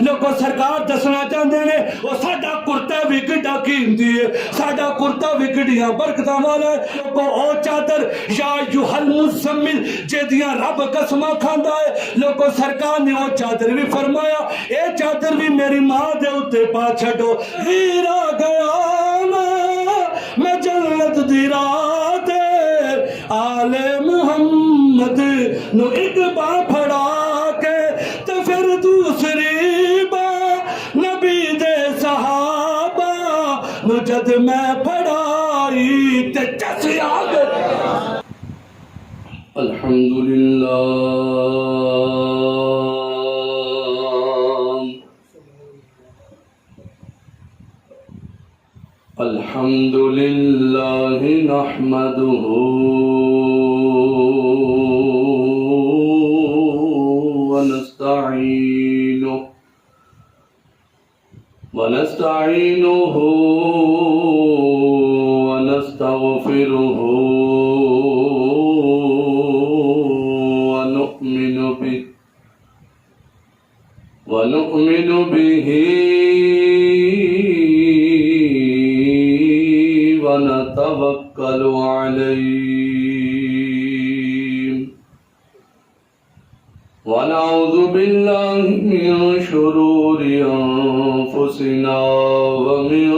लोगों सरकार दसना चाहते हैं वो साडा कुर्ता भी किड्डा कीमती है, साडा कुर्ता भी किड्डियां बरकतां वाला है। लोगों ओ चादर या युहल मुज़म्मिल जेदियां रब कसमां खांदा है, लोगों सरकार ने वो चादर भी फरमाया ए चादर भी मेरी मां दे उत्ते पा छड्डो। हीरा गया मैं जन्नत दी रात आले मुहम्मद नु एक बार फड़ा के ते फिर दूसरी बार नबी दे सहाबा नु जद मैं फड़ाई ते चस आ गए। अल्हम्दुलिल्लाह अल्हम्दुलिल्लाह नहमदुहु व नस्तईनुहु व नस्तगफिरुहु व नु'मिनु बिही ونتوكل عليه ونعوذ بالله من شرور أنفسنا ومن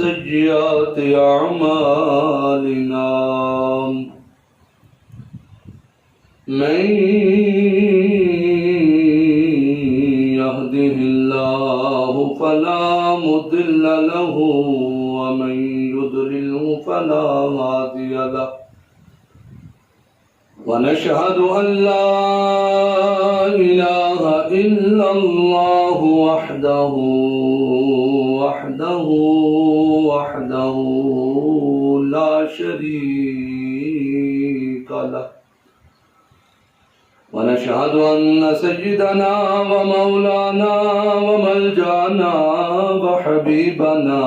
سيئات أعمالنا من يهده الله فلا مضل له ومن يضلله فلا هادي له ونشهد أن لا إله إلا الله وحده لا شريك له ونشهد أن سيدنا ومولانا وملجأنا وحبيبنا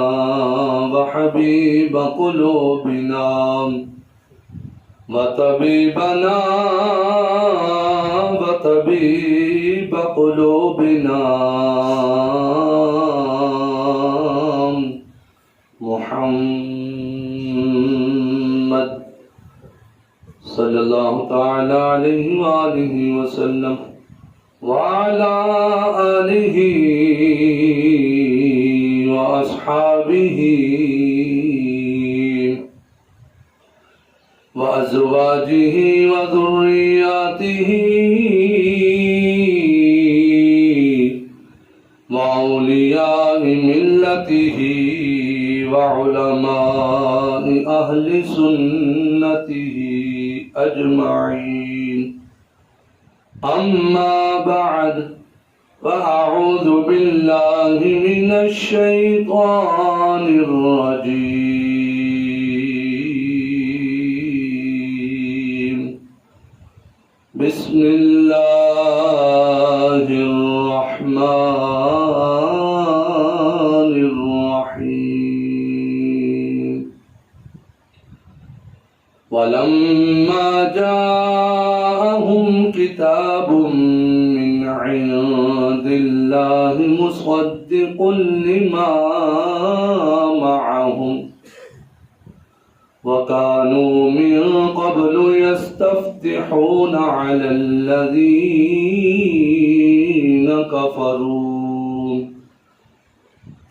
وحبيب قلوبنا وطبيبنا وطبيب قلوبنا محمد صلى الله تعالى عليه وآله وسلم وعلى آله وأصحابه وأزواجه وذرياته وأولياء ملته وعلماء أهل سنته أجمعين أما بعد فأعوذ بالله من الشيطان الرجيم بسم الله الرحمن الرحيم ولما جاءهم كتاب من عند الله مصدق لما معهم وكانوا من قبل يستفتحون على الذين كفروا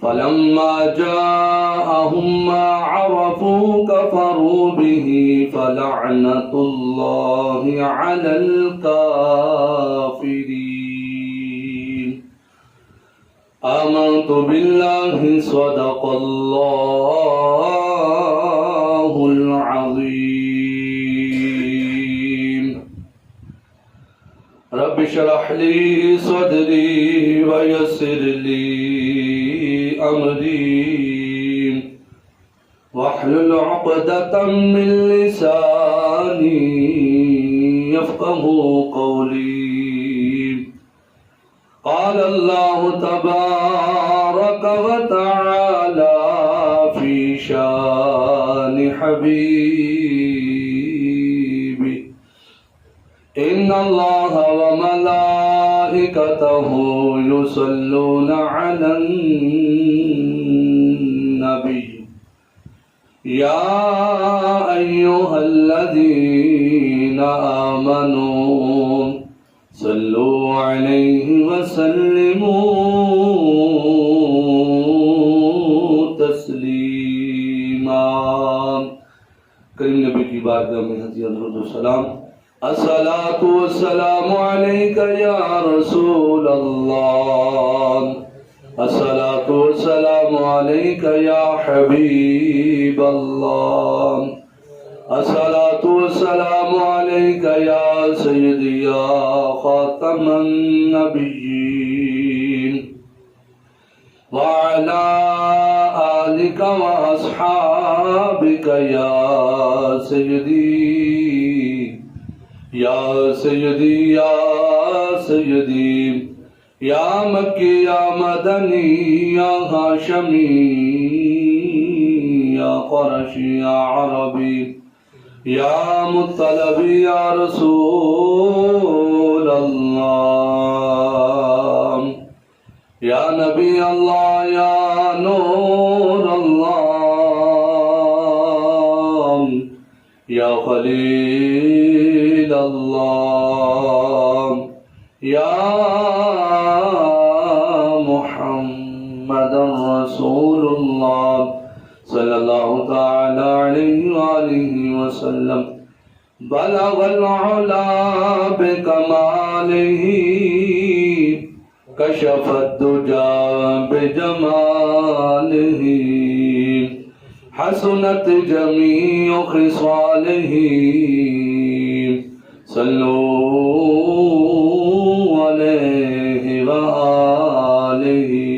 فلما جاءهم ما عرفوا كفروا به فلعنة الله على الكافرين آمنت بالله صدق الله العظيم رب اشرح لي صدري ويسر لي أمري واحلل عقدة من لساني يفقه قولي قال الله تبارك وتعالى في شان حبيبي إن الله وملائكته मलाइकतहु युसल्लूना अलन नबी या अय्युहल्लज़ीना आमनू सल्लू अलैहि वसल्लिमू तस्लीमा। करीम नबी की बारगाह में हज़रत दुरूद सलाम। अस्सलातु वस्सलामु अलैका या रसूल अल्लाह, अस्सलातु वस्सलामु अलैका या हबीब अल्लाह, अस्सलातु वस्सलामु अलैका या सय्यदी या खातमन नबिय्यीन व अला आलिका व अस्हाबिका या सय्यदी या सय्यदी या सय्यदी या मक्की या मदनी या हाशमी या क़ुरशी या अरबी या मुत्तलबी या रसूल अल्लाह या नबी अल्लाह या नूर अल्लाह या खलील अल्लाह या मुहम्मद रसूलुल्लाह सल्लल्लाहु तआला अलैहि वसल्लम। बलगल उला बिकमालिही कशफत दुजा बिजमालिही हसनत जमीउ खिसालिही सल्लू अलैहि व आलिही।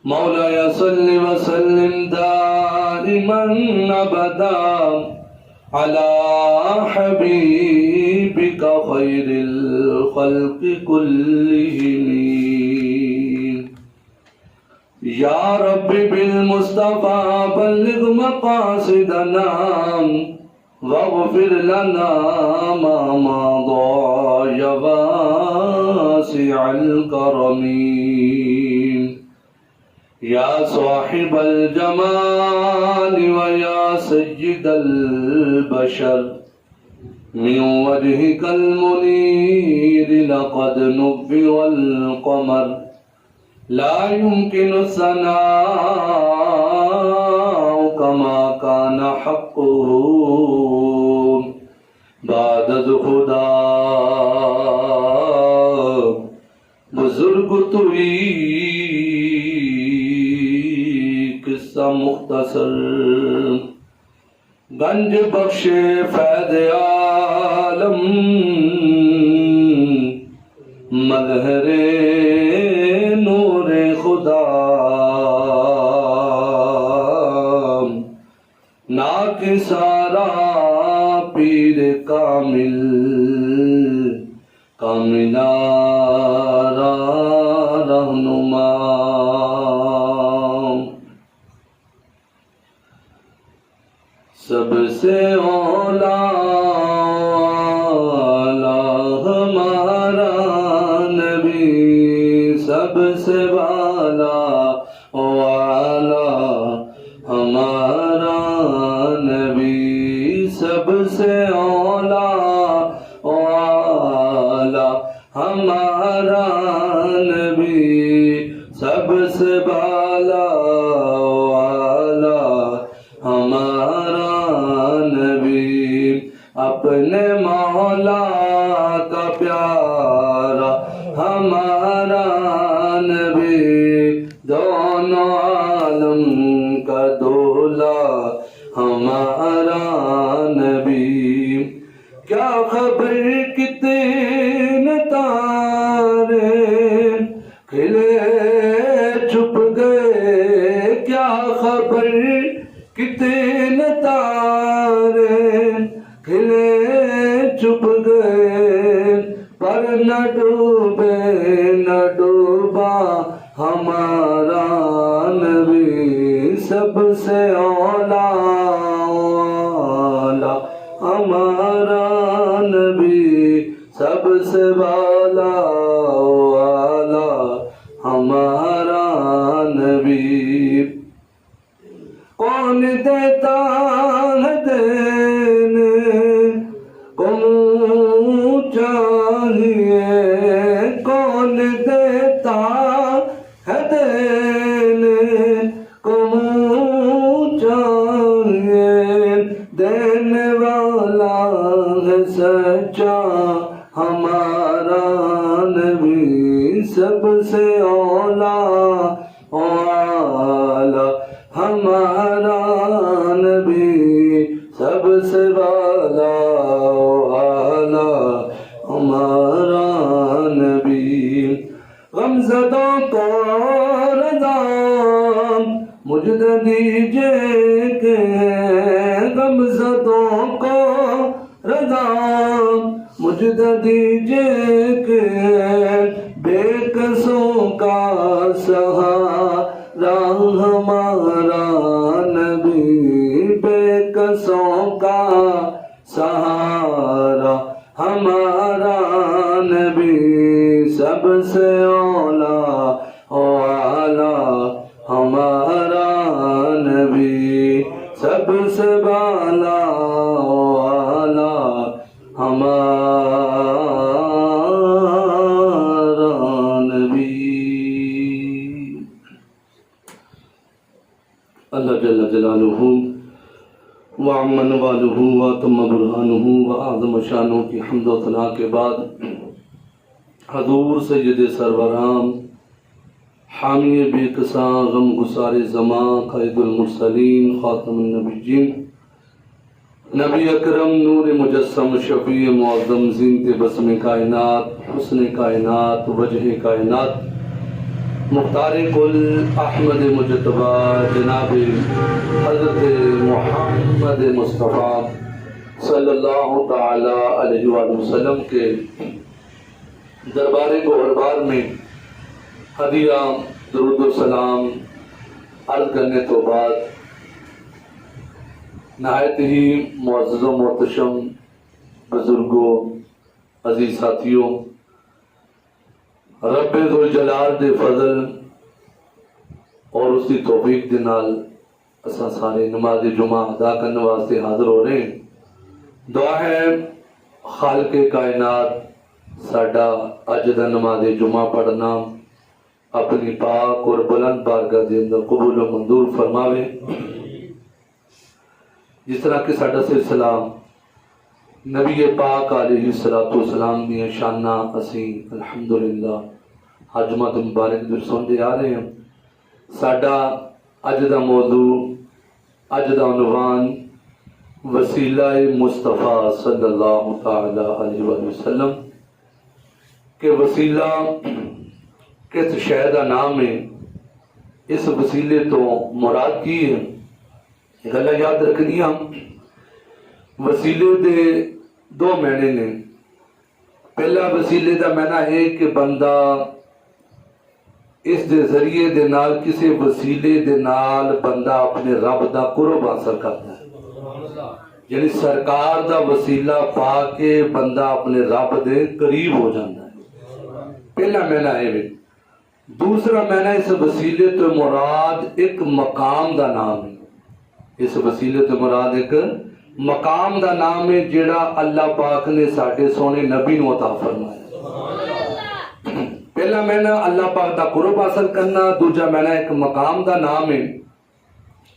मौलाया सल्लि व सल्लिम दाइमन अबदा अला हबीबिका खैरिल खल्क़ि कुल्लिहिम। या रब्बि बिल मुस्तफा बल्लिग मक़ासिदना वग़फिर लना मा मदा या वासिअल करमी। या साहिबल जमाल व या सय्यिदल बशर मिन वजहिकल मुनीर लक़द नुव्विअल क़मर ला युमकिनु सनाउ कमा कान हक़्क़ुहु बादद खुदा। बुजुर्ग तुई किस्सा मुख्तसर गंज बख्शे फैज़ आलम मज़हरे नूरे खुदा नाकिसारा पीर कामिल कामिनारा रहनुमा। सबसे औला हमारा नबी सबसे वाला वाला हमारा नबी सबसे औला वाला हमारा नबी सबसे वाला वाला हमारा नबी। अपने मौला का प्यारा हमारा नबी दोनों आलम का दूल्हा हमारा नबी। क्या खबर कितने तारे खिले छुप गए, क्या खबर कितने तारे खिले छुप गए, पर न डूबे न डूबा हमारा नबी सबसे औला वाला हमारा नबी सबसे देता है देने को मुँह चाहिए, देने वाला है सच्चा हमारा नबी, सबसे औला औला हमारा नबी, सबसे वाला औला हमारा नबी। गमज़दों को रज़ा मुझे दीजिए के, गमज़दों को रज़ा मुझे दीजिए के, बेकसों का सहारा हमारा नबी, बेकसों का सहारा हमारा नबी, सबसे औला औला हमारा नबी, सबसे बाला औला हमारा नबी। अल्लाह जल्ल जलालुहु व अम्मन वालुहु व तम्म बुरहानुहु व आज़म शानुहु की हम्द व सना के बाद हज़ूर सय्यद सरवराम हामी बेकसा गम गुसारे ज़मा क़ाइदुल मुरसलीन ख़ातमुन नबिय्यीन नबी अकरम नूर मुजस्सम शफ़ी मुअज़्ज़म ज़ीनत बस्म कायनात हुस्न कायनात वजह कायनात मुख्तार कुल अहमद मुजतबा जनाब हज़रत मोहम्मद मुस्तफ़ा सल्लल्लाहु ताला अलैहि वसल्लम के दरबार गोहरबार में हदिया दुरूद व सलाम अर्ज़ करने तो बाद नहायत ही मुअज़्ज़ज़ व मोहतशम बुजुर्गों अजीज साथियों, रब्बे ज़ुल जलाल दे फजल और उसकी तौफीक दे नाल असां सारे नमाज जुमा अदा करने वास्ते हाजिर हो रहे हैं। दुआ है खालिक़े कायनात साडा अज दा नमाज जुमा पढ़ना अपनी पाक और बुलंद बारगाह दे अंदर कबूल व मंजूर फरमावे। जिस तरह कि साडा सिलसिला नबी पाक अलैहिस्सलातु वस्सलाम दी शाना असी अल्हम्दुलिल्लाह हजमत मुबारक दे सुनते आ रहे हैं। साडा अज दा मौजू अज दा उन्वान वसीला मुस्तफ़ा सल्लल्लाहु ताला अलैहि वसल्लम के वसीला किस शय का नाम है, इस वसीले तो मुराद की है, गल याद रखनिया। वसीले दे दो मैने ने। पहला वसीले का मैना है कि बंदा इस दे जरिए दे नाल किसी वसीले दे नाल बंदा अपने रब का कुर्ब हासिल करता है, यानी सरकार का वसीला पा के बंदा अपने रब दे करीब हो जाता है। पहला मैना है। दूसरा मैना इस वसीले तो मुराद एक मकाम का नाम है। इस वसीले तो मुराद एक मकाम का नाम है जेड़ा अल्लाह पाक ने साडे सोने नबी नूं अता फरमाया। पहला महीना अल्लाह पाक का कुर्ब हासिल करना, दूजा महीना एक मकाम का नाम है।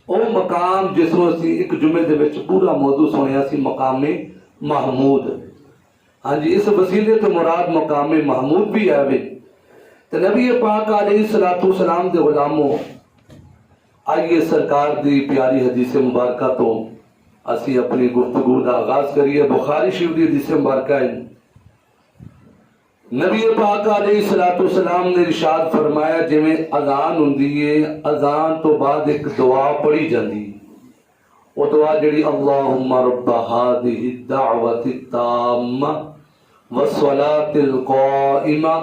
वह मकाम जिसनों असीं एक जुमे दे विच पूरा मौजू सुनिया सी, मकाम महमूद। हाँ जी, इस वसीले तो मुराद मकाम महमूद भी आवे। तो नबी पाक अलैहिस्सलातु वस्सलाम दे गुलामों, आइए सरकार दी प्यारी हदीस मुबारक तो असी अपनी गुफ्तगू का आगाज करिए। बुखारी शरीफ दी हदीस मुबारक है। नबी पाक अलैहिस्सलातु वस्सलाम ने इरशाद फरमाया, जिवें अजान हुंदी है, अजान तो बाद एक दुआ पढ़ी जाती है। वो दुआ जिहड़ी अल्लाहुम्मा रब्बा हादिहि दाअवति ताम्मा वस्सलातिल काइमा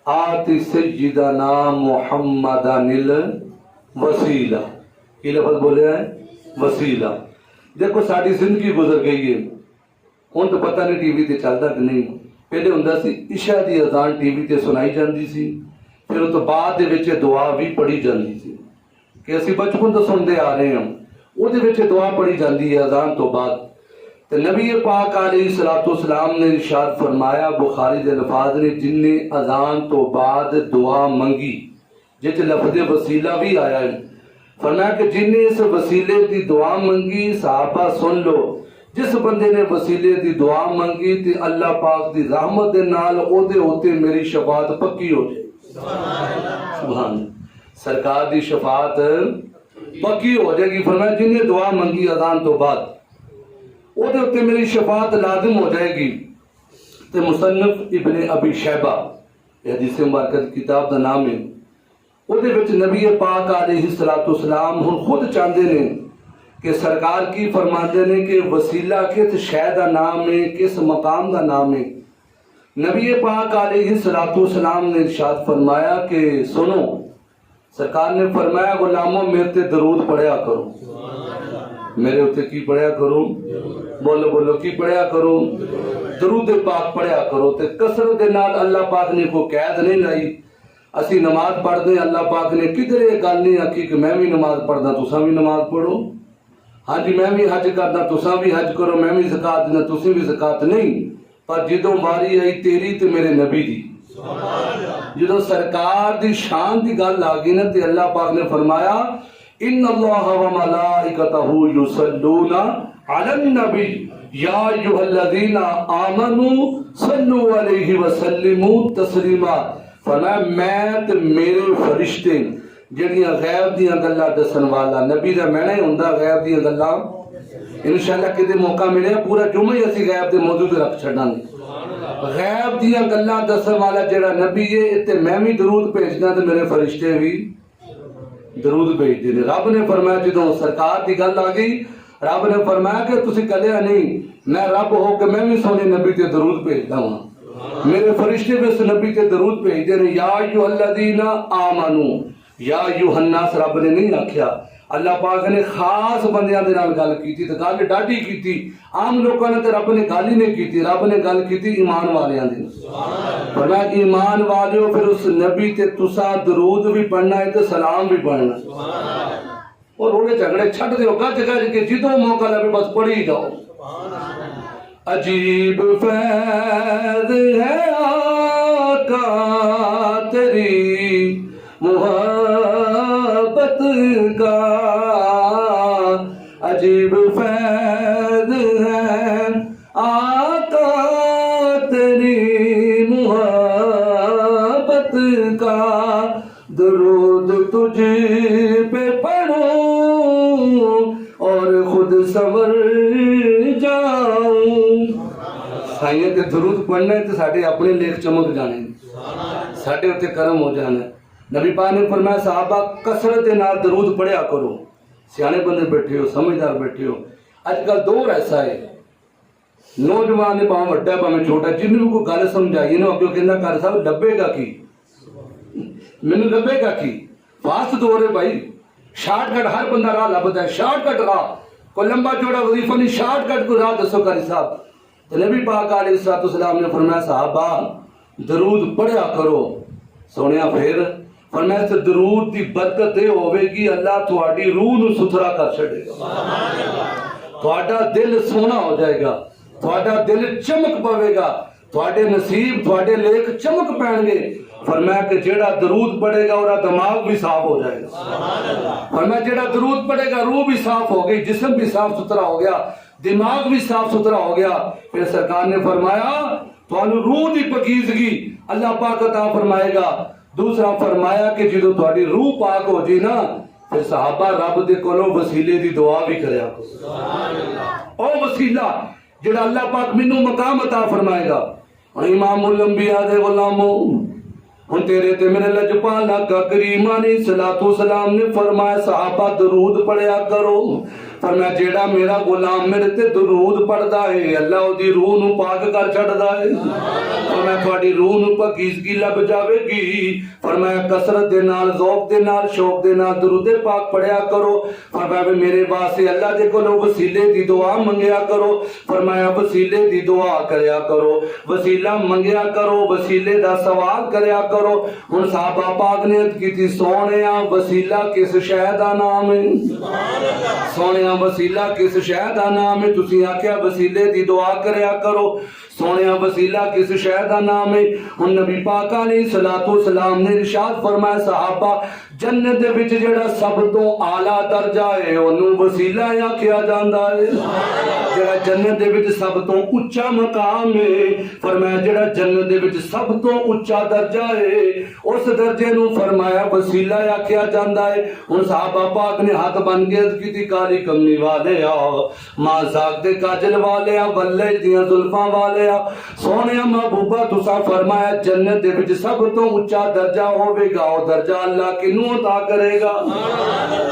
आति सय्यिदना मुहम्मदनिल वसीला। ये लफ्ज़ बोले है वसीला। देखो साड़ी जिंदगी गुजर गई है, हुण तो पता नहीं टीवी ते चलदा कि नहीं। पहले हुंदा सी इशा दी अजान टीवी ते सुनाई जाती सी, फिर उस तो बाद दे विच दुआ भी पढ़ी जाती सी कि असीं बचपन तो सुनते आ रहे हैं। उहदे विच दुआ पढ़ी जाती है अजान तो बाद। तो नबी पाक अलैहिस्सलाम ने इरशाद फरमाया, बुखारी दे अल्फाज ने, जिन्ने अजान तो बाद दुआ मंगी, जिस लफ्ज़ वसीला भी आया है, फरमाया कि जिन्ने इस वसीले की दुआ मंगी, सहाबा सुन लो, जिस बंदे ने वसीले की दुआ मंगी ते अल्लाह पाक की रहमत दे नाल ओदे उत्ते मेरी शफात पक्की हो जाए। सुभान, सरकार की शफात पक्की हो जाएगी। फरमाया जिन्हें दुआ मंगी अजान तो बाद ओदे उत्ते मेरी शफात लाजिम हो जाएगी। ते मुसन्निफ इब्ने अबी शैबा हदीस मुबारक किताब का नाम है, ओदे विच नबी पाक अलैहिस्सलाम हुण खुद चाहते ने कि सरकार की फरमाते ने कि वसीला किस शय का नाम है, किस मकाम का नाम है। नबी पाक अलैहिस्सलाम ने इरशाद फरमाया कि सुनो, सरकार ने फरमाया गुलामों मेरे ते दरूद पढ़िया करो, मेरे उत्ते की पढ़िया करो, बोलो बोलो की पढ़िया करो, दरूद पाक पढ़िया करो। ते कसरत दे नाल अल्लाह पाक ने कोई कैद नहीं लाई। असी नमाज पढ़ते, अल्लाह पाक ने किधर ये गल नहीं आखी कि मैं भी नमाज पढ़दा तुसा भी नमाज पढ़ो, हाँ जी मैं भी हज करदा तुसा भी हज करो, मैं भी ज़कात देना तुसी भी ज़कात, नहीं। पर जदों बारी आई तेरी ते मेरे नबी दी, जदों सरकार दी शान दी गल आ गई ना, ते अल्लाह पाक ने फरमाया इन्नल्लाह व मलाइकतहू युसल्लूना अलन नबी या अय्युहल्लज़ीना आमनू सल्लू अलैहि व सल्लिमू तस्लीमा। फरमाया मैं ते मेरे फरिश्ते ਜਿਹੜੀਆਂ गैब ਦੀਆਂ ਗੱਲਾਂ ਦੱਸਣ ਵਾਲਾ नबी ਦਾ मैंने ही ਹੁੰਦਾ गैब ਦੀਆਂ ਗੱਲਾਂ। इंशाअल्लाह किते मौका मिले पूरा जुम्मा ही ਅਸੀਂ गैब ਦੇ मौजू ਤੇ ਰੱਖ ਛੱਡਾਂਗੇ। गैब ਦੀਆਂ ਗੱਲਾਂ ਦੱਸਣ ਵਾਲਾ ਜਿਹੜਾ नबी है, इत्ते मैं भी दरूद भेजना ते मेरे फरिश्ते भी दरूद भेजते ने। रब ने फरमाया ਜਦੋਂ सरकार की गल आ गई, रब ने फरमाया कि तुसी कलिया नहीं, मैं रब हो के मैं भी सोने नबी ते दरूद भेजदा हां, मेरे फरिश्ते भी उस नबी ते दरूद भेजते ने। या अय्युहल्लज़ीना आमनू, या यूहन्नास रब ने नहीं आख्या, अल्लाह पाक ने खास बंदियां दे नाल गल कीती ते गल डाढी कीती। आम लोकां ने ते रब ने गल ही नहीं कीती, रब ने गल कीती ईमान वालियां दी। फरमाया ईमान वालियो फिर उस नबी ते तुसा दरूद भी पढ़ना है ते सलाम भी पढ़ना। और रोड़े झगड़े छड्ड दिओ, गज गज के जिदों मौका लगे बस पढ़ी जाओ। अजीब फैज़ है आका तेरी मोहब्बत का, अजीब फैज़ है आका तेरी मोहब्बत का, दरूद तुझ पे पढ़ूं और खुद संवर जाऊं। साईं ते दरूद पढ़ना है तो साडे अपने लेख चमक जाने, साडे उत्ते करम हो जाना। नबी पाक ने फरमाया साहबा कसरत दे नाल दरूद पढ़िया करो। सियाने बंदे बैठे हो, समझदार बैठे हो। अजकल दौर ऐसा है, नौजवान ने भावें वड्डा भावें छोटा, जिन्होंने भी कोई गल समझाई ना अगे कहना कर साहब लभेगा की, मैनू लभेगा की। फास्ट दौर है भाई, शार्टकट हर बंदा राह लभदा है, शार्टकट राह, कोई लंबा चौड़ा वजीफा नहीं, शार्टकट को राह दसो कारी साहब। तो नबी पाक अलैहिस्सलाम ने फरमाया साहबा दरूद पढ़िया करो। सोनिया फिर फरमाया ते दरूद की बरकत ये होवेगी अल्लाह तुहाडी रूह नूं सुथरा कर छड़ेगा, तुहाडा दिल सोना हो जाएगा, तुहाडा दिल चमक पवेगा, तुहाडे नसीब तुहाडे लेख चमक पैणगे। फरमाया कि जेड़ा दरूद पढ़ेगा उसका दिमाग भी साफ हो जाएगा। फरमाया जेड़ा दरूद पढ़ेगा रूह भी साफ हो गई, जिस्म भी साफ सुथरा हो गया, दिमाग भी साफ सुथरा हो गया। फिर सरकार ने फरमाया तुहानू रूह की पकीजगी अल्लाह पाक अता फरमाएगा। दूसरा फरमाया कि जो तुहाडी रूह पाक हो जी ना, फिर सहाबा रब दे कोलों वसीले की दुआ भी करया करो। ओ वसीला जेड़ा अल्लाह पाक मैनू मकाम अता फरमाएगा। इमामुल अंबिया दे गुलामो हुन तेरे ते मेरे लजपाला का करीम अलैहिस्सलातु सलाम ने फरमाया सहाबा दरूद पढ़िया करो। फरमाया जेड़ा मेरा गुलाम मेरे ते दरूद पढ़दा है अल्लाह ओदी रूह नूं पाक कर छड़दा है। फरमाया तुहाडी रूह नूं पकीज़गी लभ जावेगी। फरमाया कसरत दे नाल ज़ौक दे नाल शौक दे नाल दरूद पाक पढ़िया करो। फरमाया मेरे वास्ते अल्लाह दे कोलों वसीले दी दुआ मंगिया करो। फरमाया वसीले दी दुआ करया करो, वसीला मंगिया करो, वसीले दा सवाल करया करो। हुन साहबा पाक ने कीती सोनिया वसीला किस शय दा नाम है? सोनिया सोहणिया वसीला किस शह दा नाम है? तुसीं आख्या वसीले दी दुआ करया करो। सोहणिया वसीला किस शह दा नाम है? हुण नबी पाक अलैहिस्सलातु सलाम ने इरशाद फरमाया सहाबा जन्नत दे विच जेड़ा सब तो आला दर्जा है ओनू वसीला आख्या जांदा है। जेड़ा जन्नत दे विच सब तो उच्चा मकाम है, फरमाया जेड़ा जन्नत दे विच सब तो उच्चा दर्जा है उस दर्जे नू फरमाया वसीला आख्या जांदा है। हुण सहाबा पाक ने हाथ बन के अर्ज कीती काली कमली वाले आ, मां साक दे काजल वाले आ, बल्ले दियां जुल्फां वाले आ, सोहणिया महबूबा तुसा फरमाया जन्नत दे विच सब तो उच्चा दर्जा होवेगा। ओ दर्जा अल्लाह किनू अता करेगा?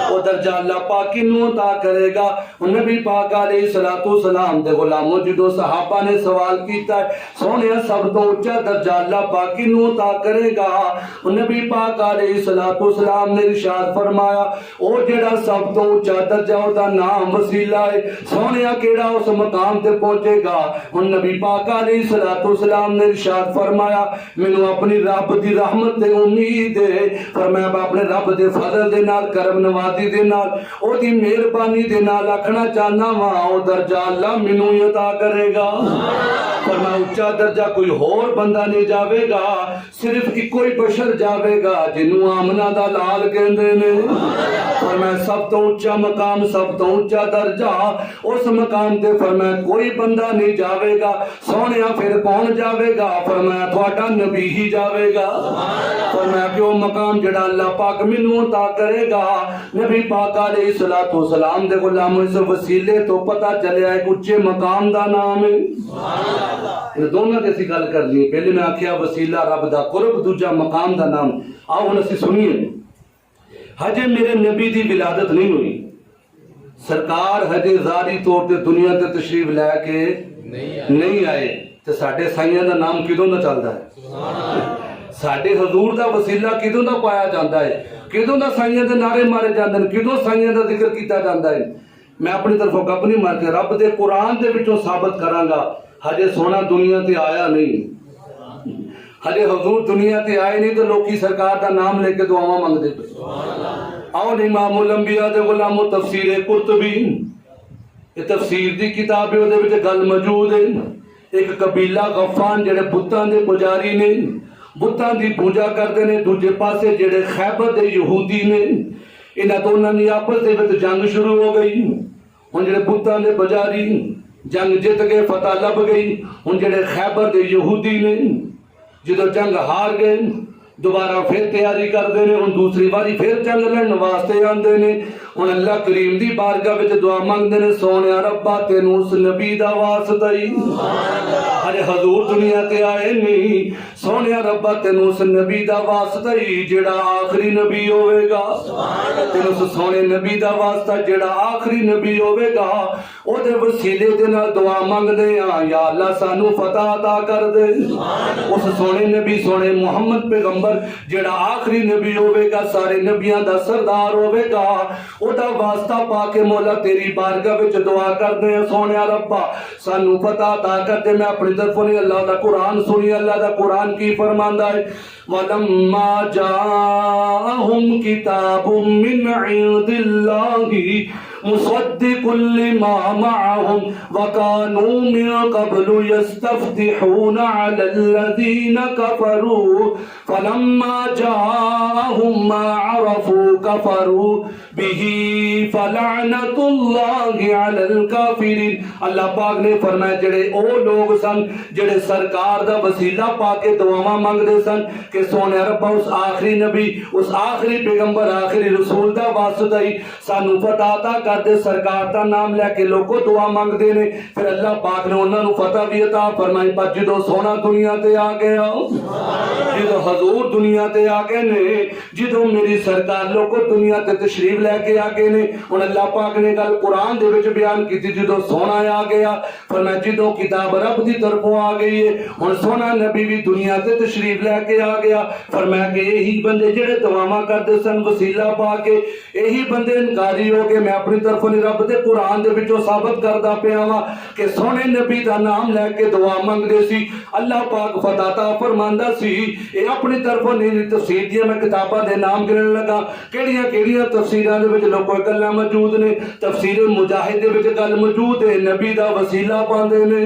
ओ दर्जा अल्लाह पाक किनू अता करेगा? नबी पाक अलैहिस्सलातु सलाम दे गुलामों जो सहाबा ने सवाल किया सोहणिया सब तो उच्चा दर्जा अल्लाह पाक किनू अता करेगा? नबी पाक अलैहिस्सलातु सलाम ने इरशाद फरमाया ओ जेड़ा सब तो उच्चा दर्जा ओदा नाम वसीला है। सोहणिया केड़ा उस मकाम ते पहुंचेगा? हुण नबी पाक अलैहिस्सलातु सलाम ने इरशाद फरमाया मैनू अपनी रब दी रहमत ते उम्मीद है, फरमाया मैं अपने रब दे फजल दे नाल करम नवाजी दे नाल ओदी मेहरबानी दे नाल आखना चाहना वा ओ दर्जा अल्लाह मैनू ही अता करेगा। फरमाया उच्चा दर्जा कोई होर बंदा नहीं जावेगा, सिर्फ इको ही बशर जावेगा जिन्नू आमना दा लाल कहंदे ने। फरमाया सब तो उच्चा मकाम सब तो उच्चा दर्जा उस मकाम ते फरमाया कोई बंदा नहीं जावेगा। सोहणिया फिर कौन जावेगा? फरमाया थोड़ा नबी ही जावेगा। फरमाया कि वो मकाम जेड़ा अल्लाह पाक मैनू अता करेगा। नबी पाक अलैहिस्सलातु सलाम दे गुलामों इस वसीले तो पता चलिया एक उच्चे मकाम दा नाम है। दोनों की गल कर ली, पहले मैं आख्या वसीला रब दा कुर्ब, दूजा मकाम दा नाम। आओ हुण असीं सुनिए। हजे मेरे नबी दी विलादत नहीं हुई, सरकार हजे जारी तौर ते दुनिया ते तशरीफ लैके नहीं आए, ते साडे साईयां दा नाम किदों दा चलदा है? साडे हजूर दा वसीला किदों दा पाया जांदा है? किदों दा साईयां दे नारे मारे जांदे ने? किदों साईयां दा जिक्र कीता जांदा है? मैं अपनी तरफों गप नहीं मार के रब दे कुरान दे विचों साबित करांगा हजे सोना दुनिया ते आया नहीं। हजे हजूर दुनिया ते आए नहीं तो लोकी सरकार दा नाम लेके दुआवां मंगदे पे। आओ इमामुल अंबिया दे गुलामो तफसीर कुर्तुबी, ये तफसीर दी किताब है, उहदे विच गल मौजूद है। एक कबीला गफान जेड़े बुतां दे पुजारी ने, बुतां दी पूजा करदे ने, दूजे पासे जेड़े खैबर दे यहूदी ने, इन्हां दोनां दी आपस दे विच जंग शुरू हो गई। हुण जेड़े बुतां दे पुजारी जंग जित गए, फतह लब गई। हुण जेड़े खैबर दे यहूदी ने जो जंग हार गए दोबारा फिर तैयारी करते हैं, हुण दूसरी बारी फिर जंग लड़न वास्ते आंदे ने। हुण अल्लाह करीम दी बारगाह विच दुआ मंगदे ने सोहणिया रब्बा तेनू उस नबी दा वास्ता ही, अरे हजूर दुनिया ते आए नहीं, सोहणिया रब्बा तेनू उस नबी दा वास्ता ही जेड़ा आखिरी नबी होवेगा, तेनू उस सोहणे नबी दा वास्ता जेड़ा आखिरी नबी होवेगा ओदे वसीले दे नाल दुआ मंगदे आ या अल्लाह सानू फतह अता कर दे। उस सोहणे नबी सोहणे मुहम्मद पैगंबर जेड़ा आखिरी नबी होवेगा, सारे नबियां दा सरदार होवेगा, ओदा वास्ता पाके मौला तेरी बारगाह विच दुआ करदे आ सोहणिया रब्बा सानू फतह अता कर दे। मैं अपनी तरफों नहीं अल्लाह दा कुरान सुनी, अल्लाह दा कुरान की फरमांदा है वलम्मा जाअहुम किताबुम मिन इंदिल्लाहि मुसद्दिकुल लिमा मअहुम वकानू मिन क़ब्लु यस्तफ्तिहूना अलल्लज़ीना कफ़रू फलम्मा जाअहुम मा अरफू कफ़रू बिही फलअनतुल्लाहि अलल काफ़िरीन। अल्लाह पाक ने फरमाया जेड़े ओ लोग सन जेड़े सरकार दा वसीला पाके दुआवां मंगदे सन कि सोने रब्बा उस आखिरी नबी उस आखिरी पैगंबर आखिरी रसूल दा वास्ता ही सानू फतह अता कर दे। सरकार दा नाम लेके लोगों दुआ मंगदे ने, फिर अल्लाह पाक ने उन्हां नू फतह भी अता फरमाई। पर जदों सोना दुनिया ते आ गया, जदों हजूर दुनिया ते आ गए ने, जदों मेरी सरकार लोगों दुनिया ते तशरीफ लेके आ गए ने, हुण अल्लाह पाक ने गल कुरान दे विच बयान कीती जदों सोना आ गया, फरमाया जदों किताब रब दी तरफों आ गई है, हुण सोना नबी भी दुनिया ते तशरीफ लेके आ गया। फरमाया कि यही बंदे जेड़े दुआवां करदे सन वसीला पाके, यही बंदे इनकारी हो गए। मैं अपनी तरफों रब दे कुरान दे विचों साबित करदा पिया वां कि सोहणे नबी दा नाम लेके दुआ मंगदे सी, अल्लाह पाक फतह अता फरमांदा सी। ये अपनी तरफों नहीं तफसीर दी मैं किताबां दे नाम गिनन लगा लगा किहड़ियां तफसीरां दे विच लोको गल्लां मौजूद ने। तफसीर मुजाहिद दे विच गल मौजूद है, नबी दा वसीला पांदे ने।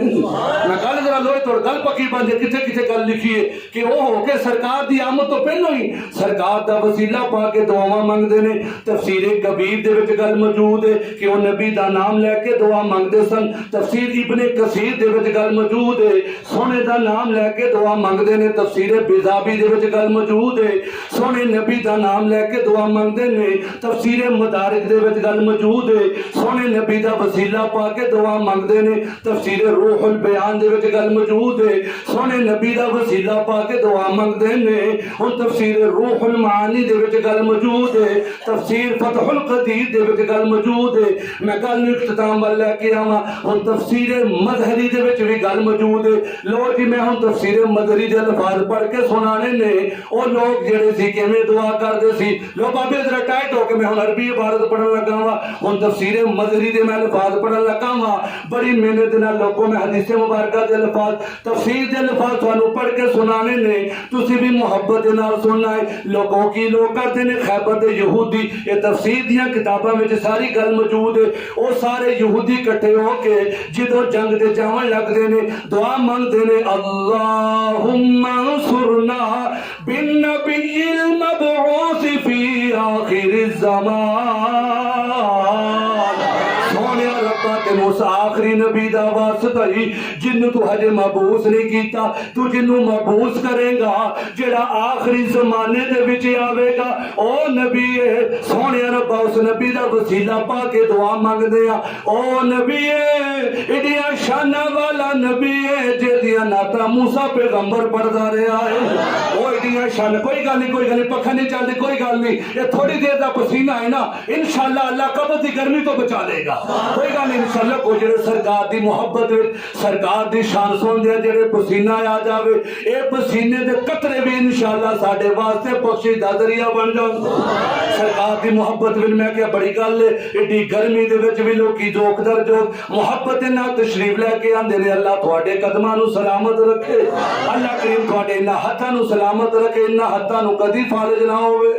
मैं गल जरा लोए तोड़ गल पक्की बन जाए, किथे किथे गल लिखी है कि वो हो के सरकार दी आमद तो पहलों ही सरकार दा वसीला पा के दुआवां मंगदे ने। तफसीर कबीर दे विच गल मौजूद है कि वो नबी दा नाम लैके दुआ मंगदे सन। तफसीर इब्ने कसीर दे विच गल मौजूद है, सोने दा नाम लैके दुआ मंगदे ने। तफसीर बिजाबी दे विच गल मौजूद है, सोने नबी दा नाम लैके दुआ मंगदे ने। तफसीर मदारिक दे विच गल मौजूद है, सोने नबी दा वसीला पा के दुआ मंगदे ने। तफसीर रूहुल बयान दे विच गल मौजूद है, सोने नबी दा वसीला पा के दुआ मंगदे ने। हुण तफसीर रूहुल मानी दे विच गल मौजूद है, तफसीर फतहुल कदीर दे विच गल मौजूद है। मैं गल नूं इख्तिताम वल लैके आवां। हुण तफसीर मजहरी दे विच भी गल मौजूद है। लो जी मैं हुण तफसीर मजहरी दे अल्फाज पढ़ के सुनाने ने। ओ लोग जेड़े सी किवें दुआ करदे सी। लो बाबे जरा टाइट हो के मैं हुण अरबी इबारत पढ़न लगा वां। हुण तफसीर मजहरी दे मैं अल्फाज पढ़न लगा वां। बड़ी मेहनत नाल लोगों में हदीसे मुबारका दे अल्फाज तफसीर दे अल्फाज तुहानू पढ़ के सुनाने ने। तुसी भी मुहब्बत दे नाल सुनना है। लोगों की लोग करते ने खैबर दे यहूदी, ये तफसीर दियां किताबां में सारी गल मौजूद है। वो सारे यहूदी इकट्ठे होके जिदों जंग दे जावन लगदे ने दुआ मंगदे ने, अल्लाहुम्मा अंसुरना बिन नबिय्यिल मबऊस फी आखिरिज़ ज़मान। सोने रब्बा तेनू उस आखिरी नबी दा वास्ता ही जिन्नू तू हजे मबूस नहीं कीता, तू जिन्नू मबूस करेगा जेड़ा आखिरी जमाने दे विच आवेगा ओ नबी है। सोने रब्बा उस नबी दा वसीला पा के दुआ मंगदे आ। ओ नबी है, एडियां शाना वाला नबी है जेदियां नाता मूसा पैगंबर पढ़दा रहा है। ओ एडियां शान कोई गल नहीं, पखा नहीं चलदी, कोई गल नहीं। ये थोड़ी देर दा पसीना है ना, इंशाअल्लाह अल्लाह कब्र दी गर्मी तो बचा लेगा। कोई गल नहीं इंशाअल्लाह। को जेड़े सरकार दी मोहब्बत सरकार दी शान सुनदे जेड़े पसीना आ जावे, ए पसीने दे कतरे भी इंशाअल्लाह साडे वास्ते बख्शिश दा जरिया बन जाण। सरकार दी मोहब्बत विच मैं क्या बड़ी गल है। एडी गर्मी दे विच भी लोकी जोक दर जोक मोहब्बत दे नाल तशरीफ लेके आंदे ने। अल्लाह तुहाडे कदमां नूं सलामत रखे, अल्लाह करीम तुहाडे इन्हां हत्थां नूं सलामत रखे, इन्हां हत्थां नूं कदी फालज ना होवे।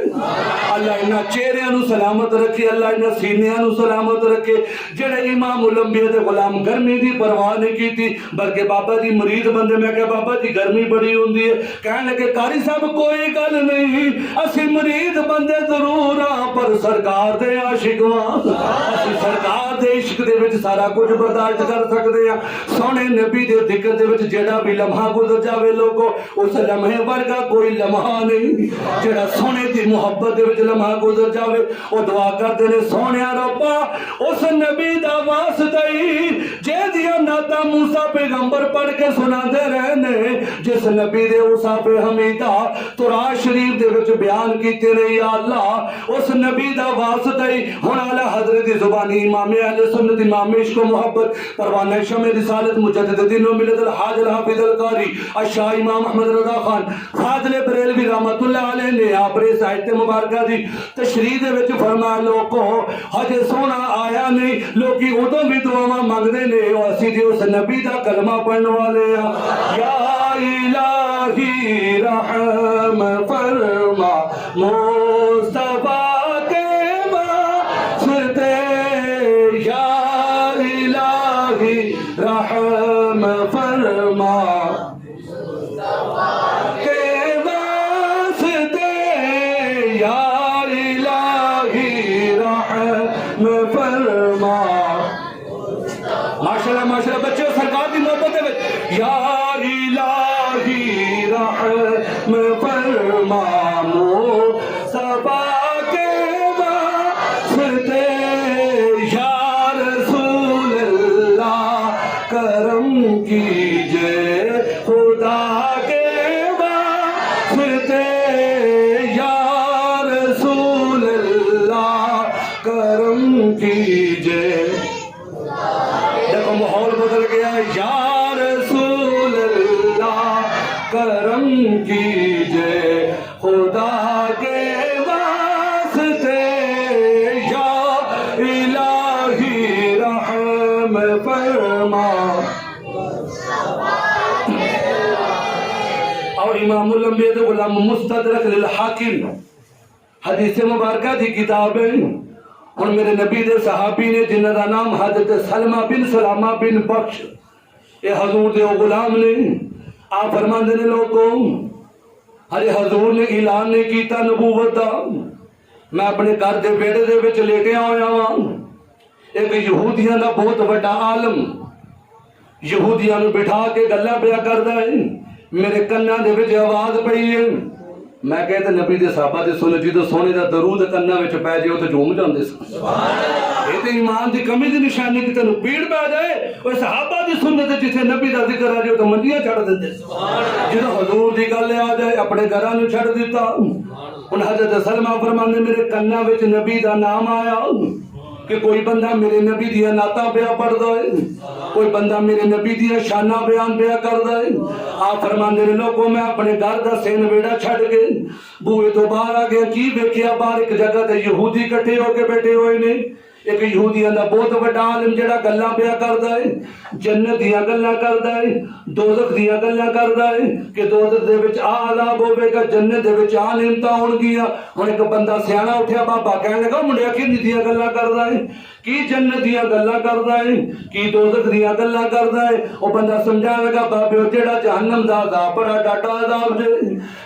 अल्लाह इन्हां चेहरिਆਂ नूं सलामत रखे, अल्लाह इन्हां सीनिਆਂ नूं सलामत रखे। जेड़े इमाम उलंबिया दे गुलाम गर्मी दी परवाह नहीं कीती, बल्कि बाबा जी मुरीद बंदे मैं क्या बाबा जी गर्मी बड़ी होंदी है, कहने लगे कारी साहब कोई गल नहीं, असी मुरीद बंदे जरूर हां पर सरकार दे आशिक हां। असी सरकार दे इश्क दे विच सारा कुछ बर्दाश्त कर सकदे हां। सोने नबी दे जिक्र दे विच जेड़ा भी लम्हा गुजर जावे लोगो, उस लम्हे वर्गा कोई लम्हा नहीं। जेड़ा सोने दी मोहब्बत दे विच लम्हा गुजर जावे, ओ दुआ करदे ने सोनिया रब्बा उस नबी दा वास्ता ही जेदियां नाता मूसा पैगंबर पढ़ के सुनाते रहने, जिस नबी दे उसाफे हमीदा तुराश शरीफ दे विच बयान कीते ने। या अल्लाह उस नबी दा वास्ता ही हुण आला हजरत दी जुबानी इमाम अहले सुन्नत इमाम इश्क व मोहब्बत परवाना शमे रिसालत मुजद्दिद दीन व मिलत अल हाज अल हाफिज अल कारी अशाह इमाम अहमद रजा खान फाजिल बरेलवी रहमतुल्लाह अलैह ने आपरे साहित्य मुबारका दी तशरीह दे विच फरमाया लोको हजे सोना आया नहीं, लोकी उदों भी दुआवां मंगदे ने, असीं ते उस नबी दा कलमा पढ़न वाले आ। या इलाही रहम फरमा मुस्तफा के वास्ते, या इलाही रहम फरमा के वास्ते, या इलाही रहम फरमा। माशाल्लाह माशाल्लाह बच्चों सरकार की मोहब्बत है। या इलाही रहम फरमा मुस्तफा के वास्ते, या रसूल अल्लाह करम कीजिए खुदा के वास्ते, या रसूल अल्लाह करम कीजिए। देखो माहौल बदल गया। या रसूल अल्लाह करम कीजिए खुदा के वास्ते, या इलाही रहम फरमा। और इमामुल अंबिया दे गुलाम मुस्तदरक लिल हाकिम हदीस मुबारका की किताब है। हुण मेरे नबी दे सहाबी ने जिन्हां दा नाम हजरत सलमा बिन सलामा बिन बख्श, ये हजूर दे ओ गुलाम ने। आप फरमांदे ने लोगों, हरे हजूर ने ऐलान नहीं कीता नबूवत दा। मैं अपने घर दे बेड़े दे विच लेटिया होया वां, एक यहूदियां दा बहुत वड्डा आलम यहूदियां नूं बिठा के गल्लां पिया करदा है। मेरे कन्नां दे विच आवाज पई है। मैं कहते नबी दे साहबा दे सुन जो सोने का दरूद कन्ना विच पै जाए तो झूम जाते ये तो ईमान की कमी की निशानी कि तेन पीड़ पै जाए। और सहाबा की सुन्नत जिथे नबी का जिक्र आ जाए तो मंडियां छड़ देते। जो हजूर की गल आ जाए अपने घरां नूं छड़ दिता। हुण हजरत सलमा फरमांदे मेरे कन्ना विच नबी का नाम आया कि कोई बंदा मेरे नबी दिया नाता पिया पढ़दा है, कोई बंदा मेरे नबी दिया शाना बयान पिया करदा है। आप फरमांदे ने लोगों, मैं अपने घर का सेन वेड़ा छड़ के बूहे तो बाहर आ गया। की वेखिया बाहर एक जगह ते यहूदी इकट्ठे होके बैठे हुए ने। एक यहूदियां दा बहुत वड्डा आलम जेड़ा गल्लां पिया करदा है, जन्नत दियां गल्लां करदा है, दोज़ख दियां गल्लां करदा है कि दोज़ख दे विच आ अज़ाब होवेगा, जन्नत दे विच आ नेमतां होणगीਆਂ। हुण एक बंदा सियाणा उठिया बाबा कहण लगा, मुंडिया किहदी दियां गल्लां करदा है, की जन्नत दियां गल्लां करदा है, की दोज़ख दियां गल्लां करदा है। ओ बंदा समझाण लगा, बाबे जेड़ा जहन्नम दा अज़ाब बड़ा डाटा अज़ाब जे,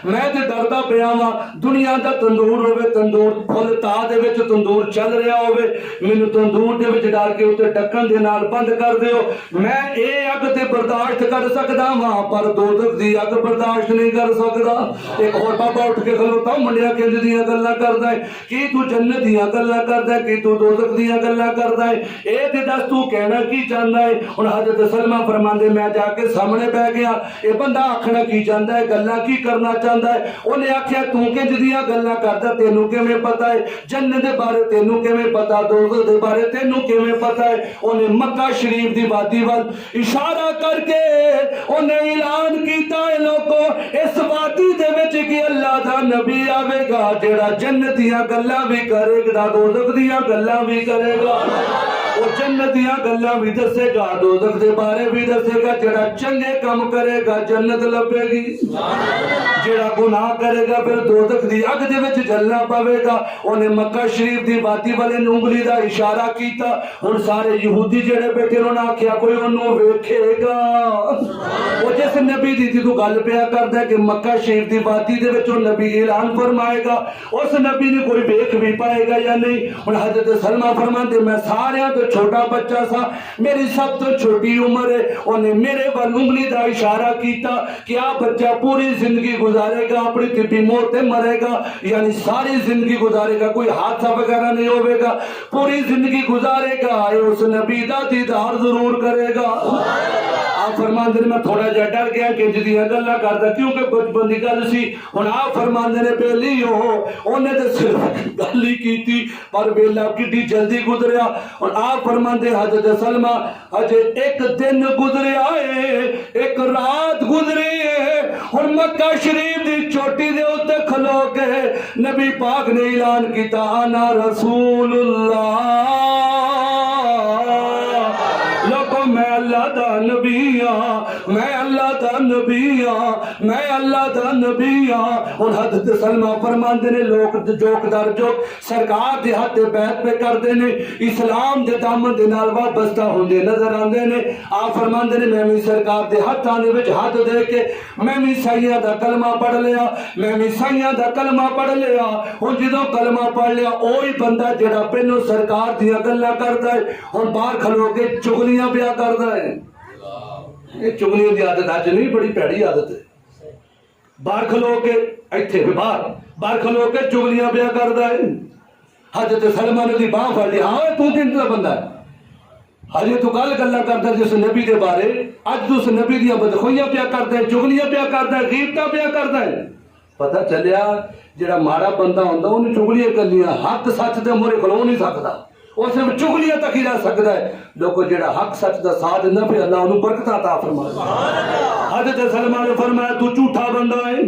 मैं ते डरदा पिया वां दुनिया दा तंदूर होवे, तंदूर फुल तां दे विच तंदूर चल रिहा होवे, मैनू तंदूर दे विच डाल के उत्ते ढक्कन दे नाल बंद कर दिओ। मैं ये अग ते बर्दाश्त कर सकदा वां पर दोज़ख दी अग बर्दाश्त नहीं कर सकदा। एक होर बाबा उठ के खलोता, मुंडिया किंज दियां गल्लां करदा है, की तू जन्नत दियां गल्लां करदा है, की तू दोज़ख दियां गल्लां करदा है, ए ते दस तू कहना की चाहंदा है। हुण हज़रत सलमा फरमांदे मैं जाके सामने बैठ गया। ये बंदा आखना की चाहंदा है, गल्लां की करना चाहंदा है। उन्हें आख्या तू किंज दियां गल्लां करदा, तेनू किवें पता है, जन्नत दे बारे तेनू किवें पता, दोज़ख दे बारे तेनू किवें पता है। उन्हें मक्का शरीफ दी वादी वल इशारा करके उन्हें ऐलान कीता है, लोगों इस वादी दे विच कि अल्लाह दा नबी आवेगा जेड़ा जन्नत दियां गल्लां भी करेगा, दोज़ख दियां गल्लां भी करेगा। वो जन्नत दियां गल्लां भी दसेगा, दोज़ख दे बारे भी दसेगा। जेड़ा चंगे काम करेगा जन्नत लभेगी, जेड़ा गुनाह करेगा फिर दोज़ख दी अग दे विच जलना पवेगा। उन्हें मक्का शरीफ दी वादी वाले उंगली दा इशारा कीता। हुण सारे यहूदी जेड़े बैठे उन्होंने आख्या कोई उन्होंने वेखेगा। वो जिस नबी दी तू गल पिया करदा कि मक्का शरीफ दी वादी दे विच नबी ऐलान फरमाएगा, उस नबी ने कोई वेख भी पाएगा या नहीं। हुण हज़रत सलमा फरमांदे मैं सारियां तो छोटा बच्चा सा, मेरी सब तो छोटी उम्र है। उन्हें मेरे वाल उंगली का इशारा किया कि आ बच्चा पूरी जिंदगी गुजारेगा, अपनी तिब्बी मौत से मरेगा, यानी सारी जिंदगी गुजारेगा, कोई हादसा वगैरह नहीं होगा, पूरी जिंदगी गुजारेगा, उस नबी का दीदार जरूर करेगा। आप फरमांदे ने मैं थोड़ा जा डर गया कि जिदियां गल्लां करदा क्योंकि बचपन की गल सी। हुण आप फरमांदे ने पहली हो उन्हें तो सिर्फ गल ही की पर वेला किड्डी जल्दी गुजरिया। हुण आप फरमांदे हज़रत सलमा अजे एक दिन गुजरिया है, एक रात गुजरी है। हुण मक्का शरीफ दी चोटी दे उत्ते खलो के नबी पाक ने ऐलान किया आना रसूलुल्लाह, लोगों मैं अल्लाह दा नबी हां, मैं अल्लाह दा नबी हां, मैं अल्लाह दा नबी हां। हुण हज़रत सलमा फरमांदे ने लोग जोकदार जो सरकार दे हत्थ बैठ पे करदे ने, इस्लाम दे दामन दे नाल वाबस्ता होंदे नजर आंदे ने। आप फरमांदे ने मैं भी सरकार दे हत्थां दे विच हत्थ दे के मैं भी साईयां दा कलमा पढ़ लिया, मैं भी साईयां दा कलमा पढ़ लिया। हुण जदों कलमा पढ़ लिया ओही बंदा जेड़ा पहलों सरकार दियां गल्लां करदा है हुण बाहर खलो के चुगलियां पिया करदा है। ये चुगलियां दी आदत अज नहीं, बड़ी भैड़ी आदत है। बाहर खलो के इत्थे बाहर खलो के चुगलियां पिया करदा है। हज़रत सलमा ने दी बांह फड़ ली, हाँ तू किंदा बंदा है, हजे तू कल गल्लां करदा जिस नबी दे बारे, अज तू उस नबी दियां बदखोइयां पिया करदा है, चुगलियां पिया करदा है, गीबतां पिया करदा है। पता चलिया जेड़ा माड़ा बंदा हुंदा उन्हें चुगलियां करनियां, हक सच दे मोहरे खलो नहीं सकदा, वो सिर्फ चुगलियां तक ही रह सकदा है। लोगों जेड़ा हक सच दा साथ दिंदा फिर अल्लाह उन्हें बरकत अता फरमांदा। हज़रत सलमा ने फरमाया तू झूठा बंदा है।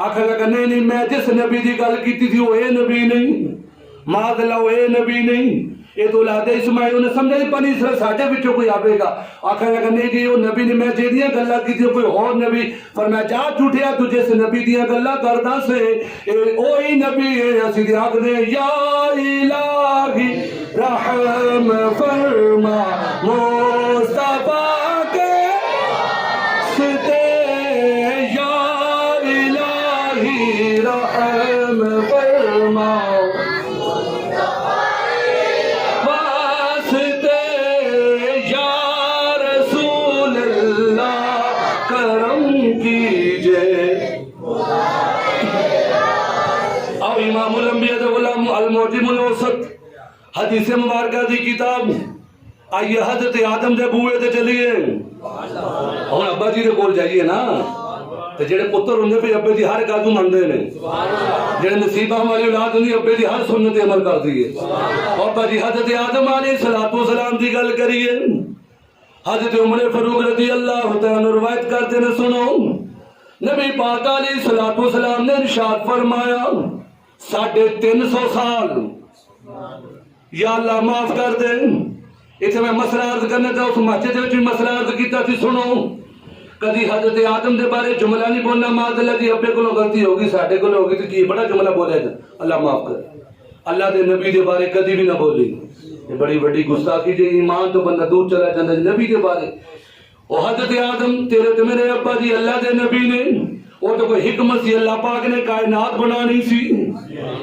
आखिर लगा नहीं नहीं मैं जिस नबी की गल की थी वो ये नबी नहीं, माद लो ये नबी नहीं। ये तो औलादे इस्माइल ने समझा नहीं बनी इसराइल साडे विचों कोई आवेगा। आखिर लगा नहीं जी वो नबी ने मैं जेदियां गल्लां कीतियां कोई होर नबी फरमाया जा झूठिया तू जिस नबी दियां गल्लां करदा से ओही नबी है। असीं ते आखदे या इलाही रहम फरमा मुस्तफा के सिते या इलाही रहम फरमा हदीस मुबारक दी किताब आइए हजरत आदम दे बूए ते चलिए हुण अब्बा जी दे कोल जाइए ना ते जेड़े पुत्र हुंदे फिर अब्बे दी हर गल नूं मनदे ने जेड़े नसीबां वाली औलाद हुंदी अब्बे दी हर सुन्नत ते अमल करदी है। अब्बा जी हजरत आदम अलैहिस्सलातु वस्सलाम दी गल करिए हजरत उमर फारूक रज़ी अल्लाह तआला रिवायत करते ने सुनो नबी पाक अलैहिस्सलातु वस्सलाम ने इरशाद फरमाया 350 साल या अल्लाह माफ कर दे। इतने मैं मसला अर्ज करना चाहूँ उस मस्जिद में भी मसला अर्ज किया थी सुनो कभी हजरत आदम के बारे जुमला नहीं बोलना मादल्ला जी अब्बे को गलती होगी साढ़े को होगी तो की बड़ा जुमला बोले अल्लाह माफ कर। अल्लाह के नबी के बारे कभी भी ना बोली ये बड़ी बड़ी गुस्ताखी जी ईमान तो बंदा दूर चला जाता नबी के बारे। ओ हजरत आदम तेरे तो मेरे अब्बा जी अल्लाह के नबी ने वो तो कोई हिकमत सी अल्लाह पाक ने कायनात बनानी सी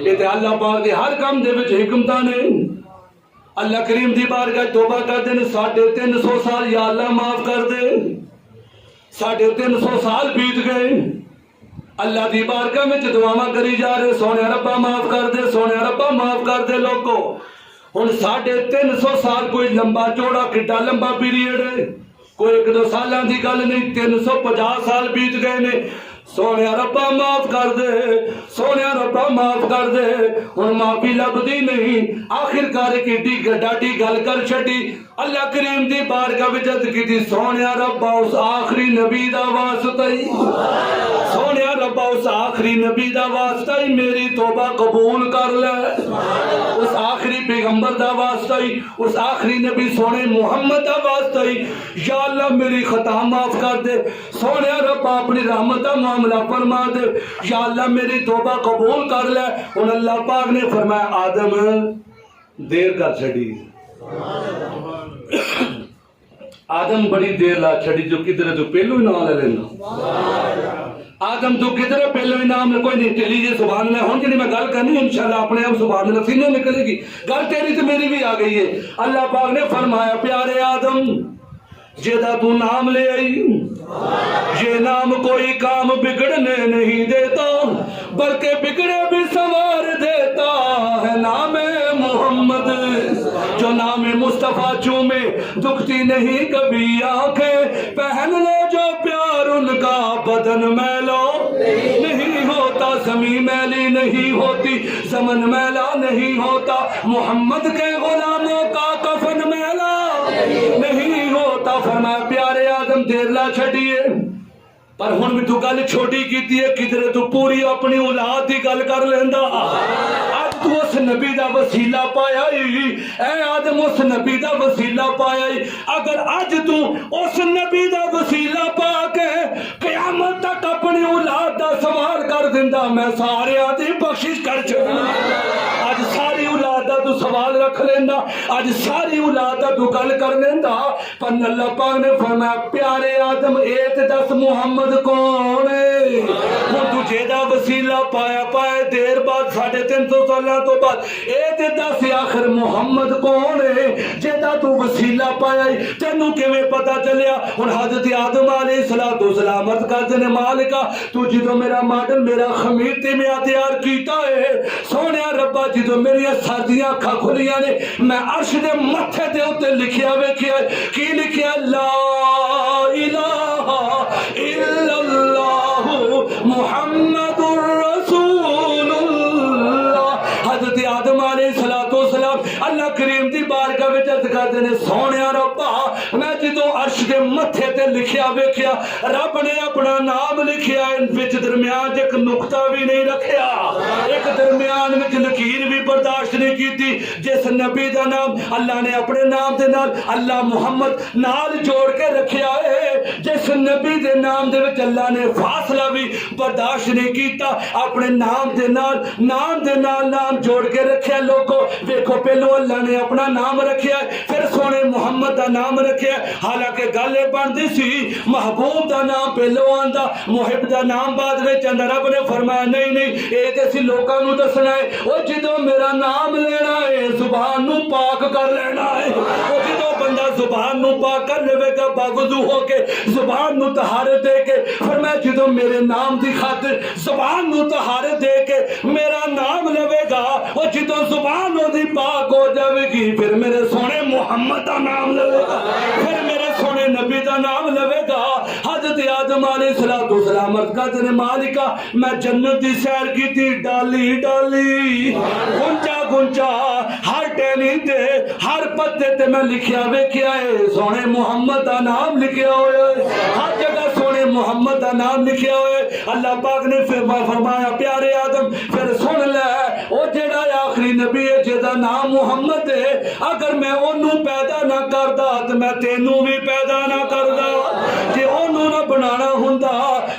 ये ते अल्लाह पाक दे हर काम दे विच हिकमतां ने। अल्लाह करीम दी बारगाह तौबा करदे ने 350 साल या अल्लाह माफ कर दे 350 साल बीत गए अल्लाह दी बारगाह में दुआवां करी जा रहे सोने रब्बा माफ कर दे सोने रब्बा माफ कर दे। लोगो हुण 350 साल कोई लंबा चौड़ा किड्डा लंबा पीरियड है कोई 1-2 साल की गल नहीं 350 साल बीत गए ने। सोने रब्बा माफ कर दे सोने रब्बा माफ कर दे हुण माफी लभदी नहीं आखिरकार किड्डी डाटी गल कर छड्डी अल्लाह करीम दी बारगाह विच अर्ज कीती सोने रब्बा उस आखिरी नबी दा वास्ता ही सोने रब्बा उस आखिरी नबी दा वास्ता ही मेरी तौबा कबूल कर ले उस आखिरी पैगंबर दा वास्ता ही उस आखिरी नबी सोने मुहम्मद दा वास्ता ही या अल्लाह मेरी खता माफ कर दे सोने रब्बा अपनी रहमत दा मामला फरमा दे या अल्लाह मेरी तौबा कबूल कर ले। हुण अल्लाह पाक ने फरमाया आदम देर कर छड़ी आदम बड़ी देर ला छड़ी जो किधर तो पहलो ही नाम ले लेना आदम तो किधर पहलो ही नाम कोई नहीं टेली जी सुभान अल्लाह हुण जी मैं गल करनी इंशाअल्लाह अपने आप सुभान अल्लाह सीने निकलेगी गल तेरी तो मेरी भी आ गई है। अल्लाह पाक ने फरमाया प्यारे आदम जेदा तू नाम ले आई ये नाम कोई काम बिगड़ने नहीं देता बल्कि बिगड़े भी संवार देता है नाम मोहम्मद जो नाम मुस्तफा चूमे दुखती नहीं कभी आंखें पहन लो जो प्यार उनका बदन मैलो नहीं होता जमी मैली नहीं होती जमन मैला नहीं होता मोहम्मद के गुलामों का कफन मैला नहीं होता। फरमाया प्यारे आदम देर ला छड़िए पर हुण भी तू गल छोटी कीती है किधरे तू पूरी अपनी औलाद की गल कर लेंदा अज तू उस नबी दा वसीला पाया ऐ आदम उस नबी दा वसीला पाया अगर अज तू उस नबी दा वसीला पा के क़यामत तक अपनी औलाद दा सवाल कर दिंदा मैं सारे दी बख्शिश कर छड्डा अज सारी औलाद दा तू सवाल रख लेंदा अज सारी औलाद दा तू गल कर लेंदा पर अल्लाह पाक ने फरमाया प्यारे आदम ए ते दस मुहम्मद कौन है हुण तू जेदा वसीला पाया पाए देर बाद 350 साल तो बाद ए ते दस आखिर मुहम्मद कौन है जेदा तू वसीला पाया तेनू किवें पता चलिया। हुण हजरत आदम अलैहिस्सलातु वस्सलाम अर्ज करदे ने मालिका तू जो मेरा मॉडल मेरा खमीर ते मैं तैयार कीता है सोने रब्बा जो मेरी सर्दियां अखां खुलियां ने मैं अर्श दे मत्थे दे उत्ते लिखिया वेखिया की लिखिया ला इलाहा इल्लल्लाहु मुहम्मदुर रसूलुल्लाह। हजरत आदम अलैहिस्सलातु वस्सलाम अल्लाह करीम दी बारगाह विच अर्ज करदे ने सोने रब्बा मैं जो अर्श दे मत्थे ते लिखिया वेखिया रब ने अपना नाम लिखिया विच दरमियान एक नुक्ता भी नहीं रखिया एक दरमियान विच लकीर भी बर्दाश्त नहीं की थी। जिस नबी का नाम अल्लाह ने अपने नाम के नाल अल्लाह मुहम्मद नाल जोड़ के रखा है, जिस नबी के नाम दे विच अल्लाह ने फासला भी बर्दाश्त नहीं किया, अपने नाम के नाल नाम जोड़ के रखा। लोगों देखो पहलो अल्लाह ने अपना नाम रखा, फिर सोने मुहम्मद का नाम रखा। हालांकि गल बनती सी महबूब का नाम पहलो आंदा, मुहिब का नाम बाद में आंदा। रब ने फरमाया नहीं नहीं, ये तो असीं लोकां नूं दसना है। वो जो मेरा नाम लेना है जुबान नूं पाक कर लेना है। वो जो बंदा जुबान नूं पाक कर लेगा बावजू होके जुबान नूं तहारत दे के, फरमाया जो मेरे नाम की खातिर जुबान नूं तहारत दे के मेरा नाम लवेगा, वो जो जुबान ओदी पाक हो जाएगी फिर मेरे सोने मुहम्मद का नाम लवेगा, फिर मेरे सोने नबी का नाम लवेगा। हजरत आदम अलैहिस्सलाम कहते ने मालिका मैं जन्नत की सैर की थी, डाली डाली गुंजा गुंजा हर टहनी ते हर पत्ते ते मैं लिखिया वेखिया है सोने मुहम्मद का नाम लिखिया होया, हर जगह सोने मुहम्मद का नाम लिखिया होया। अल्लाह पाक ने फिर फरमाया प्यारे आदम फिर सुन ले, वो जेड़ा आखिरी नबी है जिहदा नाम मुहम्मद है, अगर मैं ओनू पैदा ना करदा तो मैं तेनू भी पैदा ना करदा, जे ओनू ना बनाना हुंदा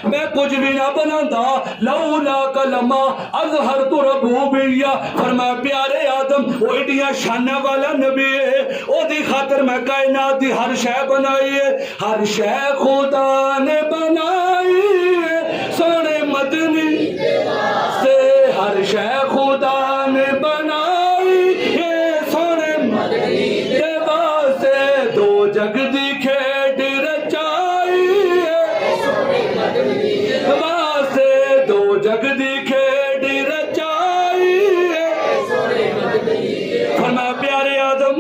मैं कुछ भी ना बनांदा। लौला कलमा अज़हर तो रबूबिय्या, फरमाया प्यारे आदम वो एडियां शाना वाला नबी है, ओदी खातिर मैं कायनात दी हर शय बनाई है, हर शय खुदा ने बनाई है सोने मदनी से, हर शय खुदा ने बनाई है सोने मदनी दे वास्ते, दो जग दी खेड रचाई है सोने मदनी दे वास्ते, दो जग दी खेड रचाई है सोने मदनी। फरमाया प्यारे आदम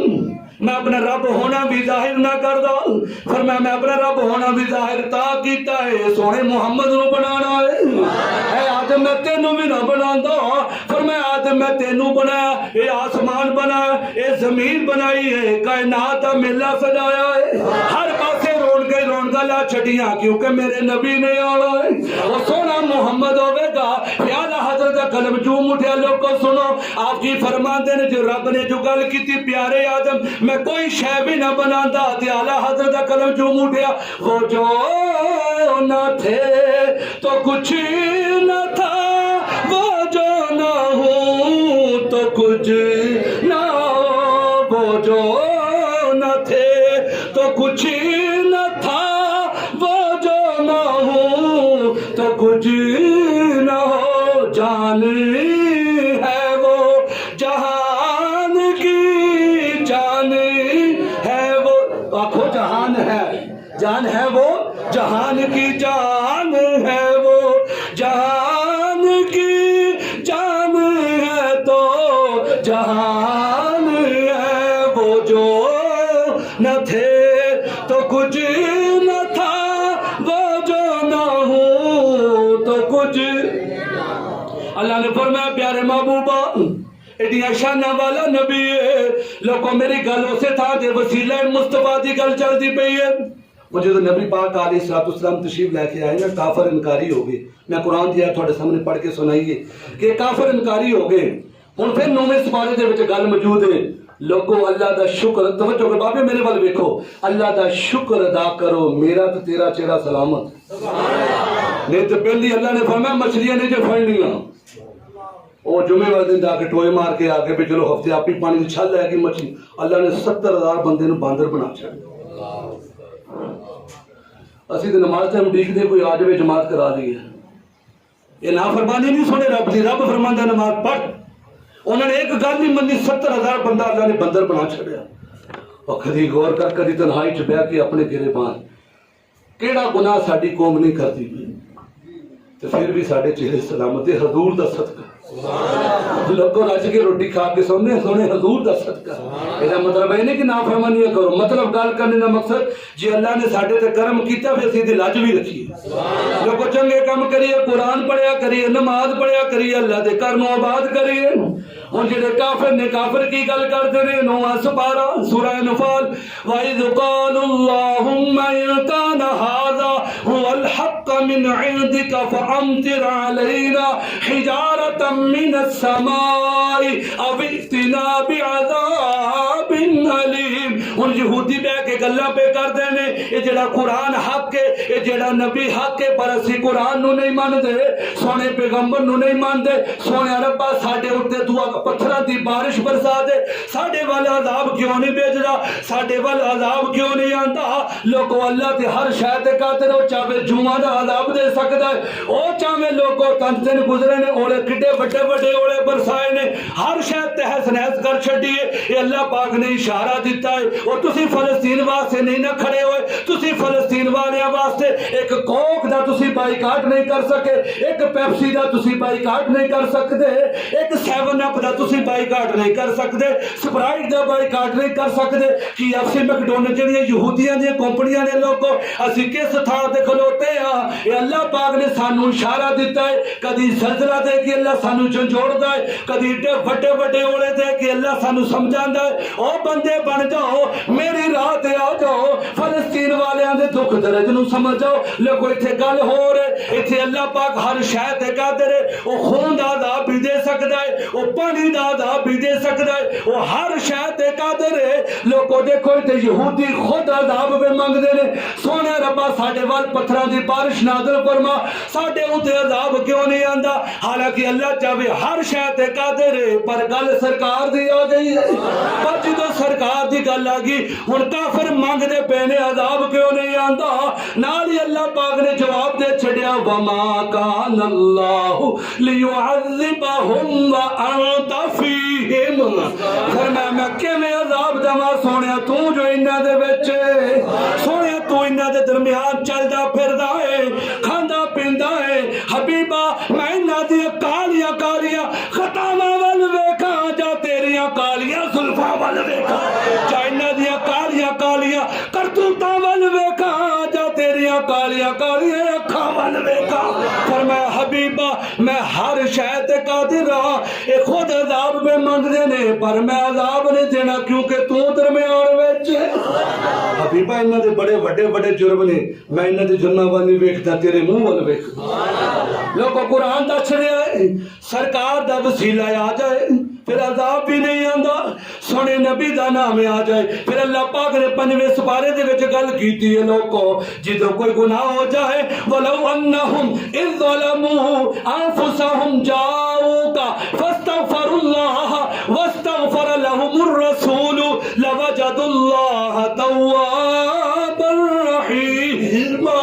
मैं अपना रब होना भी जाहिर ना करदा, फिर मैं अपना रब होना भी जाहिर ता कीता है सोने मुहम्मद नूं बनाना है। आदम मैं तेनू भी ना बनांदा, फिर मैं आदम मैं तेनू बनाया, ये आसमान बनाया, ये जमीन बनाई है, कायनात का मेला सजाया है, हर पासे रौनक ला छड़ियां क्योंकि मेरे नबी ने आना है। वो सोना मुहम्मद होगा प्याला हजरत का कलम चूम उठा। लोग सुनो आपकी फरमाते ने जो रब ने जो गल की प्यारे आदम मैं कोई शय भी ना बनाता, आला हजरत का कलम चूम उठा। वो जो न थे तो कुछ न था, वो जो न हो तो कुछ न हो, वो जो न थे तो कुछ न था, वो जो न हो तो कुछ न हो। जान है वो जहान की जान है वो, आखो जहान है, जान है वो जहान की जान है वो, जहान की जान है तो जहान है। वो जो न थे तो कुछ न था, वो जो न हो तो कुछ। अल्लाह ने फरमाया प्यारे महबूबा एडिया शाना वाला नबी है। लोगों मेरी गल उसे था जे वसीला मुस्तफा की गल चलती पई है। वो जो नबी पाक अलैहिस्सलाम तशरीफ लेके आए ना काफर इनकारी हो गए। मैं कुरान दी आयत थोड़े सामने पढ़ के सुनाइए कि काफर इनकारी हो गए। हुण फिर नौवें सिपारे दे विच गल मौजूद है। लोगों अल्लाह दा शुक्र, तवज्जो करो बाबे मेरे वाल देखो, अल्लाह दा शुक्र अदा करो मेरा तो तेरा चेहरा सलामत। नहीं तो पहली अल्लाह ने फरमाया मछलियां नहीं जो फड़नियां, वो जुमे वाले दिन जाके टोए मार के आके भी चलो हफ्ते आप ही पानी की छल लैगी मछली। अल्लाह ने 70,000 बंदे नूं बांदर बना छड़िया। असीं तो नमाज टाइम देखते कोई आ जाए जमात करा दी है। ये नाफरमानी नहीं सुने रब की। रब फरमांदा नमाज पढ़, उन्होंने एक गल नहीं मनी, 70,000 बंदा अल्लाह ने बंदर बना छड़िया। और कदी गौर कर कदी तन्हाई च बह के अपने गिरेबान केड़ा गुनाह साडी कौम नहीं करती तो फिर भी साडे चेहरे सलामत है हजूर दा सदका। लोगों रज के रोटी खा के सोने सोने हजूर दा सदका। इसका मतलब है नहीं कि नाफरमानी करो, मतलब गल करने का मकसद जी अल्लाह ने साडे ते करम कीता फिर सीधी लज भी रखी। लोगों चंगे काम करिए, कुरान पढ़िया करिए, नमाज पढ़िया करिए, अल्लाह दे घर नूं आबाद करिए। हुण जेड़े काफिर ने काफिर की गल करते ने 9वां सुपारा सूरह नफल वइज़ क़ालुल्लाहुम्मा इन कान हाज़ा हुवल हक़्क़ मिन इंदिका फअम्तिर अलैना हिजारतम मिनस समाई अब इतना बिअज़ाबिन अलीम। हुण यहूदी बह के गल्लां पे करदे ने ये जेड़ा कुरान हक है, ये जेड़ा नबी हक है, पर असी कुरान नू नहीं मानदे, सोने पैगंबर नू नहीं मानदे। सोने रब्बा साडे उत्ते दुआ पत्थरां दी बारिश बरसा दे, साडे वाल अजाब क्यों नहीं भेजदा, साडे वाल अजाब क्यों नहीं आंदा। लोगो अल्लाह ते हर शै ते कादिर हो, चाहे जुआ दा अजाब दे सकदा है, ओ चाहे लोगो तन दिन गुजरे ने ओले किड्डे बड़े बड़े ओले बरसाए ने, हर शै तहस नहस कर छड्डी है। ये अल्लाह पाक ने इशारा दिता है। और तुसी फलस्तीन वास्ते नहीं ना खड़े होए, तुसी फलस्तीन वालियां वास्ते एक कोक दा तुसी बाइकाट नहीं कर सके, एक पेप्सी दा तुसी बाइकाट नहीं कर सकते, एक 7 अप दा तुसी बाइकाट नहीं कर सकते, स्प्राइट दा बाइकाट नहीं कर सकते। कि एफसी मैकडोनल्ड जेहड़ियां यहूदियां दी कंपनियां ने लोगो असी किस थां ते खलोते हां। ये अल्लाह पाक ने सानू इशारा दिता है। कदी सलसला दे के अल्लाह सानू झंझोड़दा है, कदी बड़े बड़े ओले दे के अल्लाह सानू समझांदा है। ओ बंदे बन जाओ, मेरी राह ते आ जाओ, फलस्तीन वालियां दे दुख दर्द नू समझ जाओ। लोगो इत्थे गल हो रहे, इत्थे अल्लाह पाक हर शै ते कादिर है। ओ खून दा अज़ाब भी दे सकदा है, ओ पानी दा अज़ाब भी दे सकदा है, ओ हर शै ते कादिर है। लोगो देखो इत्थे यहूदी खुद अज़ाब भी मंगदे ने। सोने रब्बा साडे वाल पत्थरां दी बारिश नाज़िल फरमा, साडे उत्ते अज़ाब क्यों नहीं आंदा। हालांकि अल्लाह चाहे हर शै ते कादिर है, पर गल सरकार दी आ गई है। पर जदों सरकार दी गल आ गई, हुण काफिर मंगदे पे ने अज़ाब क्यों नहीं आंदा। नाल ही अल्लाह पाक ने जवाब दे छड़िया, वमा कान अल्लाहु लियुअज़्ज़िबहुम व अंत फीहिम। फरमाया मैं किवें अज़ाब देवां सोहणिया, तू जो इन्हां दे विच, सोहणिया तू इन्हां दे दरमियान चलदा फिरदा है, खांदा पींदा है। हबीबा मैं इन्हां दी कालियां कालियां खतावां वल वेखां जा तेरियां कालियां जुल्फां वल वेखां, जा इन्हां दी कालियां कालियां करतूतां वल वेखां, जा तेरियां कालियां कालियां अखां वल वेखां। फरमाया हबीबा मैं हर शै ते कादिर हां। ये खुद अज़ाब में मंगदे ने, पर मैं अज़ाब नहीं देना क्योंकि तू दरमियान विच। हबीबा इन्हां दे बड़े वड्डे वड्डे जुर्म ने, मैं इन्हां दे जुर्मां वल नहीं वेखदा, तेरे मुंह वल वेखदा। लोगों कुरान दस रहा है, सरकार दा वसीला आ जाए फिर अजाब भी नहीं आंदा, सोने नबी दा नाम आ जाए फिर अल्लाह पाक ने 5वें सुपारे दे विच गल कीती है। लोगों जिदों कोई गुनाह हो जाए, वलौ अन्नहुम इज़ ज़लमू अनफुसहुम जाऊका फस्तगफिरुल्लाह वस्तगफर लहुमुर रसूल लवजदुल्लाह तव्वाबर रहीमा।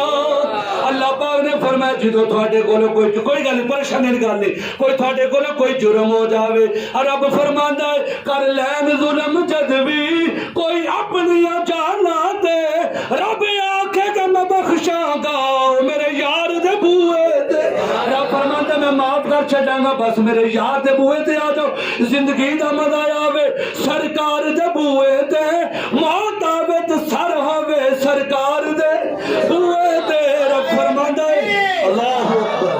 अल्लाह पाक ने फरमाया जिदों तुहाडे कोलों कोई गल परेशानी दी गल नहीं, कोई तुहाडे कोलों कोई जुर्म हो जावे, रब फरमांदा है कर लैन जुल्म जद भी कोई अपनी जाना दे, रब आखेगा मैं बख्शांगा मेरे यार दे बूए ते। रब फरमांदा मैं माफ कर छड़ांगा, बस मेरे यार दे बूए ते आ जाओ, जिंदगी दा मजा आवे सरकार दे बूए ते, मौत आवे ते सर होवे सरकार दे बूए ते। रब फरमांदा है अल्लाह अकबर।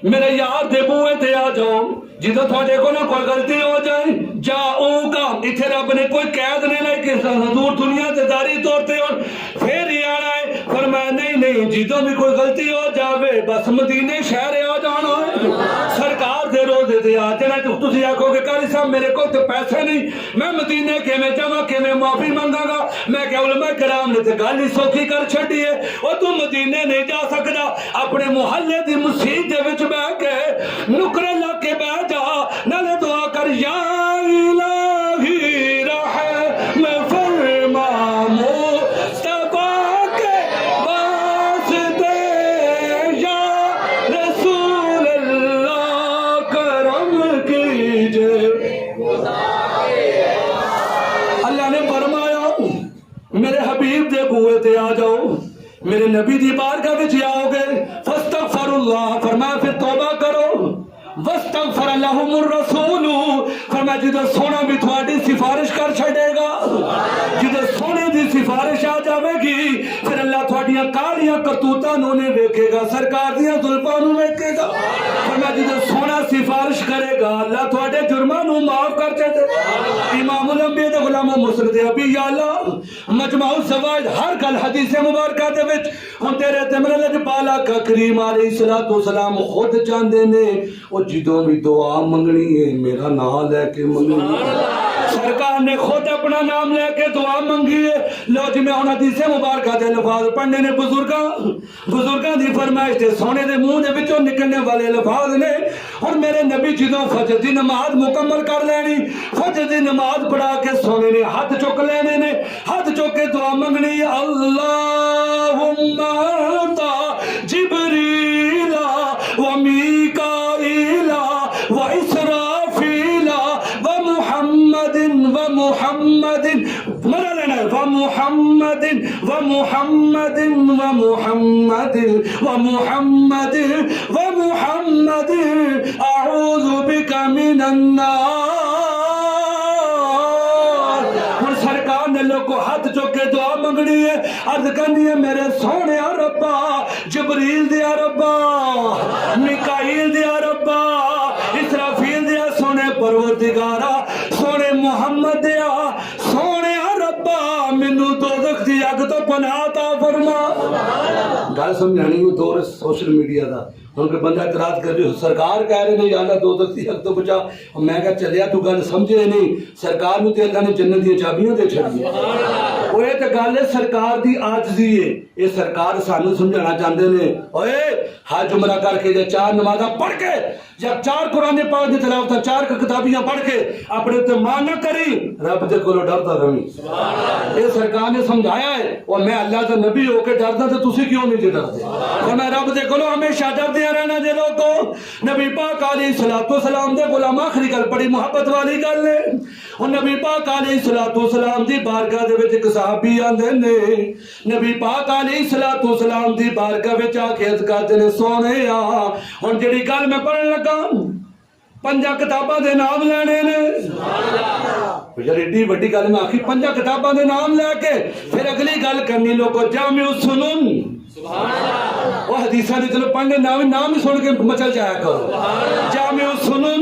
मेरे यार दे बूए ते आ जाओ, जिदों थोड़े को ना कोई गलती हो जाए जाऊगा, इथे रब ने कोई कैद नहीं लाई कि हजूर दुनिया ते दारी तौर ते और फिर ही आना है। फरमाया नहीं जिदों भी कोई गलती हो जावे बस मदीने शहर आ जाना है, सरकार दे रोजे ते आ जाना। तुसीं आखोगे कारी साहब मेरे को तो पैसे नहीं, मैं मदीने किवें जावां, किवें माफी मंगांगा। मैं क्या उलमा कराम ने तो गल ही सौखी कर छड्डी है, और तू मदीने नहीं जा सकदा, अपने मुहल्ले दी मस्जिद दे विच बैठ के नुकरे ला के बैठ जा, नाले दुआ कर या इलाही रहम फरमा मुस्तफा के वास्ते, या रसूल अल्लाह करम कीजिए। अल्लाह ने फरमाया मेरे हबीब दे बूए ते आ जाओ, मेरे नबी दी बारगाह विच आओगे, फस्तगफिरुल्लाह फरमाया फिर तौबा करो, वस्तगफर लहुमुर रसूल, फरमाया जिदे सोना भी थोड़ी सिफारिश कर छड़ेगा, जिदे सोने दी सिफारिश आ जाएगी फिर अल्लाह थोड़ियां कालियां करतूतां नूं नहीं वेखेगा, सरकार दियां जुल्फां नूं वेखेगा। फरमाया जिदे सोना सिफारिश करेगा अल्लाह थोड़े जुर्मां नूं माफ कर छड़ेगा। इमामुल अंबिया दे गुलाम मुसनद अबी याला मजमाउ ज़वाइद हर गल हदीस मुबारका दे विच हुण तेरे ते मेरे लजपाला का करीम अलैहिस्सलातु वस्सलाम खुद चाहते ने और जिदों भी दुआ मंगनी है मेरा नाम लैके मंगनी है। सरकार ने खुद अपना नाम लेके दुआ मंगी है। लो जी मैं हुण हदीस मुबारका दे लफाज पढ़ने ने बुजुर्गां दी फरमाइश ते सोने दे मुंह दे विचों निकलने वाले लफाज ने। हुण मेरे नबी जिदों फजर दी नमाज मुकम्मल कर लैनी, फजर दी नमाज पढ़ा के सोने ने हाथ चुक लेने ने, हाथ चुक के दुआ मंगनी है अल्लाहुम्मा ता जिब्रीला व मीकाईला व इसराफीला व मुहम्मदिन मरा लेना व मुहम्मदिन व मुहम्मदिन व मुहम्मदिन व मुहम्मदिन व मुहम्मदिन अऊज़ु बिका मिनन नार। सरकार ने लोग को हाथ चुक के दुआ मंगनी है, अर्ज करनी है मेरे सोने रब्बा, जबरील दिया रब्बा, मिकाईल दिया रब्बा, इसराफील दिया सोने परवरदिगारा, सोने मुहम्मद दिया सोने रब्बा मैनू दोज़ख दी अग तो पनाह ता फरमा। गल समझानी वो दौर सोशल मीडिया का। ਹੁਣ ਕੋਈ ਬੰਦਾ ਇਤਰਾਜ਼ ਕਰ ਰਿਹਾ सरकार कह रहे ने अल्लाह दोज़ख दी अग तो बचा, मैं क्या चलिया तू गल समझे नहीं, सरकार नूं ते अल्लाह ने जन्नत दी चाबियां दे छड़ियां। ਉਹ ਇਹ ਤੇ ਗੱਲ ਹੈ ਸਰਕਾਰ ਦੀ ਆਜਜ਼ੀ ਹੈ। ਇਹ ਸਰਕਾਰ ਸਾਨੂੰ ਸਮਝਾਉਣਾ ਚਾਹੁੰਦੇ ਨੇ ਓਏ हज उमरा करके या 4 नमाज़ा पढ़ के या 4 कुरान पाक की तिलावत 4 किताबियां पढ़ के अपने उत्ते मान न करी, रब दे कोलों डरदा रही। ये सरकार ने समझाया है और मैं अल्लाह का नबी होकर डरदा तो तुसी क्यों नहीं डरदे? और मैं रब दे कोलों हमेशा डरदे रहना जे लोगों। नबी पाक अलैहिस्सलातु वस्सलाम दे गुलाम आखिरी गल बड़ी मुहब्बत वाली गल है। और नबी पाक अलैहिस्सलातु वस्सलाम दी बारगाह दे विच इक सहाबी आंदे ने, नबी पाक अलैहिस्सलातु वस्सलाम दी बारगाह विच आके अर्ज करदे ने सोने हुण जिहड़ी गल मैं पढ़न लगा 5 किताबां दे नाम लेने ने। यार एडी वड्डी गल मैं आखी 5 किताबां दे नाम लैके फिर अगली गल करनी लोगों जामिउ सुनन वो हदीसां दे चलो पढ़ने नाम ही सुन के मचल जाया करो। जामिउ सुनन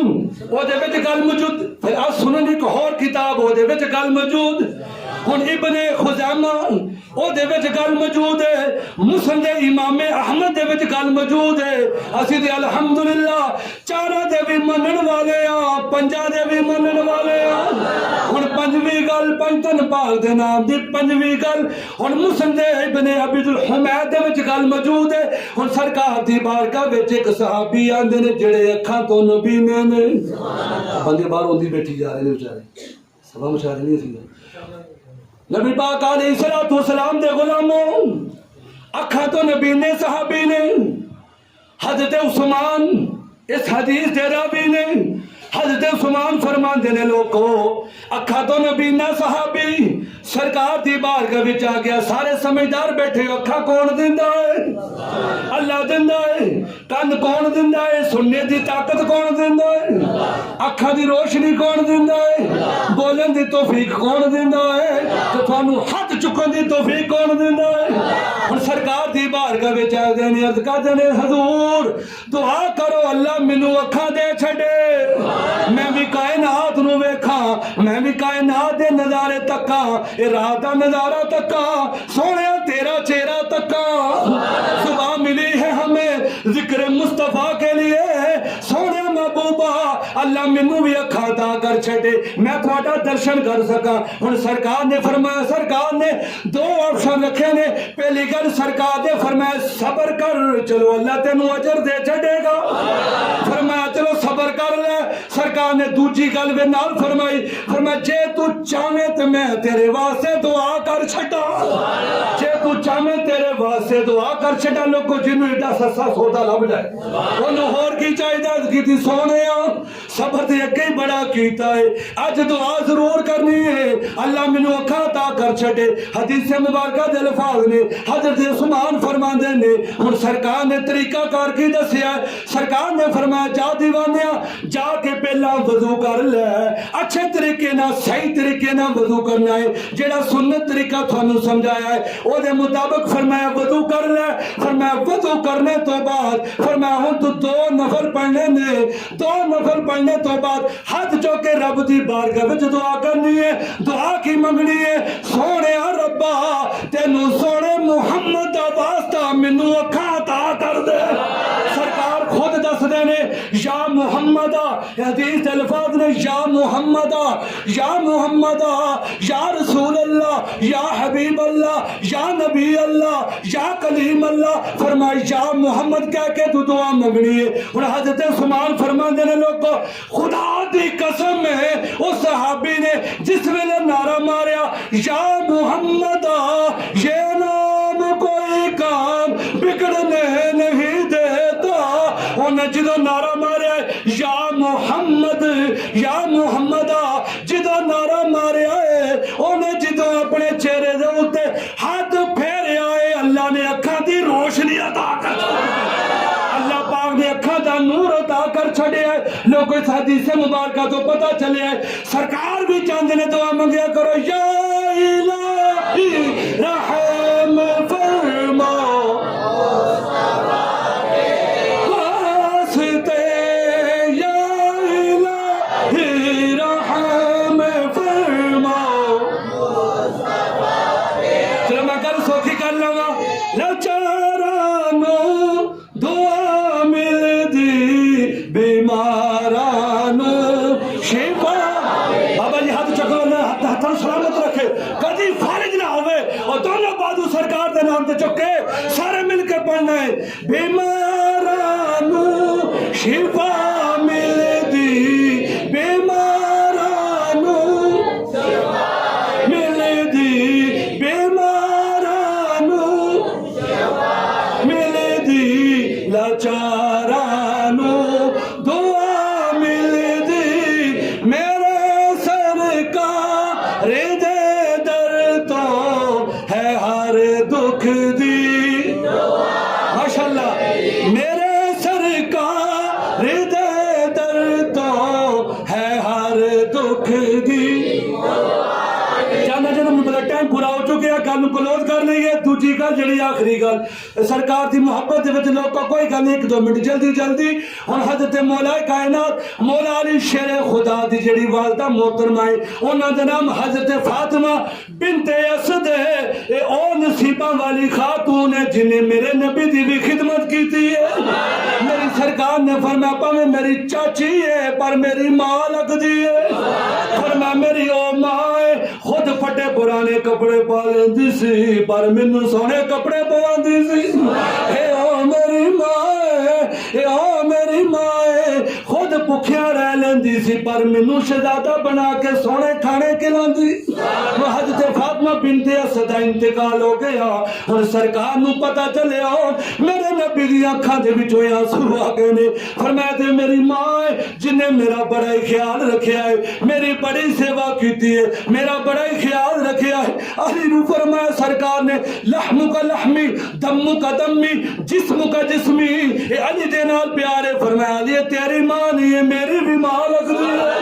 ओदे विच गल मौजूद, फिर आ सुनन एक होर किताब ओदे विच गल मौजूद। हुण इब्ने खुज़ैमा ओदे विच गल मौजूद है, मुस्नद इमाम अहमद दे विच गल मौजूद है। असीं ते अल्हम्दुलिल्लाह 4 दे भी मनण वाले आ, 5 दे भी मनण वाले आ। हुण 5वीं गल पंजतन पाक दे नाम दी 5वीं गल हुण मुस्नद इब्ने अबीदुल हुमैद दे विच गल मौजूद है। हुण सरकार दी बारगाह विच एक सहाबी आंदे ने जेड़े अखां तो नबी ने बंदे बाहर ओंदी बैठी जा रहे ने बेचारे सभा मचा रहे नहीं सी। नबी पाक अलैहिस्सलातु वस्सलाम दे गुलामों अखा तो नबी ने सहाबी ने हजरत उस्मान इस हदीस दे रावी ने हजरत उस्मान फरमाते ने लोगों अखा तो नबी ना सहाबी सरकार दी बारगाह विच आ गया। सारे समझदार बैठे अखा कौन दिंदा है? अल्लाह दिंदा है। कन कौन दिंदा है? सुनने दी ताकत कौन दिंदा है? अखा दी रोशनी कौन दिंदा है? बोलन दी तौफीक कौन दिंदा है? तो थानू हाथ चुकन दी तौफीक कौन दिंदा है? हुण सरकार दी बारगाह विच आ गए ने अर्ज करदे ने हजूर दुआ करो अल्लाह मैनू अखा दे छड़े, मैं भी कायनात नू वेखा, मैं भी कायनात दे नजारे तक्का, ए रात दा नजारा तक्का, सोने तेरा चेहरा तक्का। सुबह मिली है हमें जिक्र मुस्तफा के लिए, सोने महबूबा अल्लाह मैनू भी अखा अता कर छड़े, मैं थोड़ा दर्शन कर सका। हुण सरकार ने फरमाया, सरकार ने 2 ऑप्शन रखे ने। पहली गल सरकार ने फरमाया सबर कर, चलो अल्लाह तेनू अजर दे छड़ेगा। फरमाया चलो सबर कर ले। सरकार ने दूजी गल वे नाल फरमाई, फरमाया जे तू चाहे तो मैं तेरे वास्ते दुआ कर छड़ा, जे तू चाहे तेरे वास्ते दुआ कर छड़ा। लोगों जिन्हों एडा सस्ता सौदा लभ जाए उन्होंने होर की चाहिए की सोने सबर ते अगे ही बड़ा कीता है। अज दुआ जरूर करनी है, अल्लाह मैनू अखा अता कर छे। हदीस मुबारक दे अल्फाज ने हजरत उस्मान फरमांदे ने, हुण सरकार ने तरीका कार की दसिया। सरकार ने फरमाया जा दीवानिया जाके पहला वजू कर ले, अच्छे तरीके ना सही तरीके ना वजू करना है, जेड़ा सुन्नत तरीका थानू समझाया है ओदे मुताबिक फरमाया वजू कर ले। फरमाया वजू करने तो बाद फरमाया हुण तू 2 नफल पढ़ने ने, 2 नफल पढ़ने तो बाद हाथ चौके रब दी बारगाह विच दुआ करनी है। दुआ की मंगनी है, सोने रब्बा तेनू सोने मुहम्मद दा वास्ता मैनू अखा अता कर दे। सरकार खुद दसदे ने या मुहम्मद, हदीस दे अल्फाज ने या मुहम्मद, या मुहम्मद, या रसूल अल्लाह, या हबीब अल्लाह, या नबी अल्लाह, या कलीम अल्लाह। फरमाया या मुहम्मद कह के तू दुआ मंगनी है। हुण हजरत उस्मान फरमांदे ने लोगो खुदा दी कसम है उस सहाबी ने जिस वेले नारा मारिया या मुहम्मद, ये नाम कोई काम बिगड़ने नहीं देता। उन्हें जो नारा मारिया या मुहम्मद, या मुहम्मद, जो नारा मारिया है उन्हें जो अपने चेहरे के उत्ते हाथ फेरिया है, अल्लाह ने अखा की रोशनी अता कर, अल्लाह पाक ने अखा का नूर अता कर छड़िया है। लोगों इस हदीस मुबारक तो पता चले है सरकार भी चाहते ने दुआ मंगिया करो या इलाही रहम फरमा वास्ते, या इलाही रहम फरमा। चलो मैं गल सौखी कर लगा, लाचारानो दुआ मिलदी बीमारानो शिफा। बाबा जी हाथ चको, हाथों सलामत रखे, कभी फारिज ना होवे और दोनों बाजू सरकार के नाम से चुके सारे मिलकर पढ़ना है। बीमारानो शिफा मिलदी बीमारानो मिलदी बीमारानो मिलदी लाचारानो दुआ मिलदी मेरे सरकार दे दर तो है हर दुख दी। माशाल्लाह मेरे सरकार दे दर तो है हर दुख दी। जाना जन्म मेरा टाइम पूरा हो चुके हैं, गल क्लोज कर लीए। दूजी गल जी आखिरी गल सरकार की मुहब्बत लोग का कोई गल नहीं, 1-2 मिनट जल्दी जल्दी। हम हजरत मौला कायनात मौला अली शेर खुदा की जी वालदा मोहतरमा है, उन्होंने नाम हजरत फातिमा बिनते असद है। ओ नसीबा वाली खातून है जिन्हें मेरे नबी की भी खिदमत की है। मेरी सरकार ने फरमाया भावें मेरी चाची है पर मेरी मां लगती है। फरमाया मेरी ओ मां है, खुद फटे पुराने कपड़े पा लेंदी सी पर मैनू सोने कपड़े पवांदी सी। हे ओ मेरी मां है, हे ओ मेरी मां है, खुद भुखिया रह लेंदी सी पर मैनू शहजादा बना के सोने खाने खिलांदी। हजरत फातिमा बिनते असद दा इंतकाल हो गया। हुण सरकार नू पता चलिया मेरे नबी दी अखां दे विचों आंसू आ गए ने। फरमाया ते मेरी मां है जिन्हें मेरा बड़ा ही ख्याल रखिया है, मेरी बड़ी सेवा की है, मेरा बड़ा ही ख्याल रखिया है। अली नू फरमाया सरकार ने लहमु का लहमी दम्मु का दम्मी जिस्मु का जिस्मी, ये अली दे नाल प्यार है। फरमाया अली तेरी मां नहीं है मेरी भी मां लगदी है,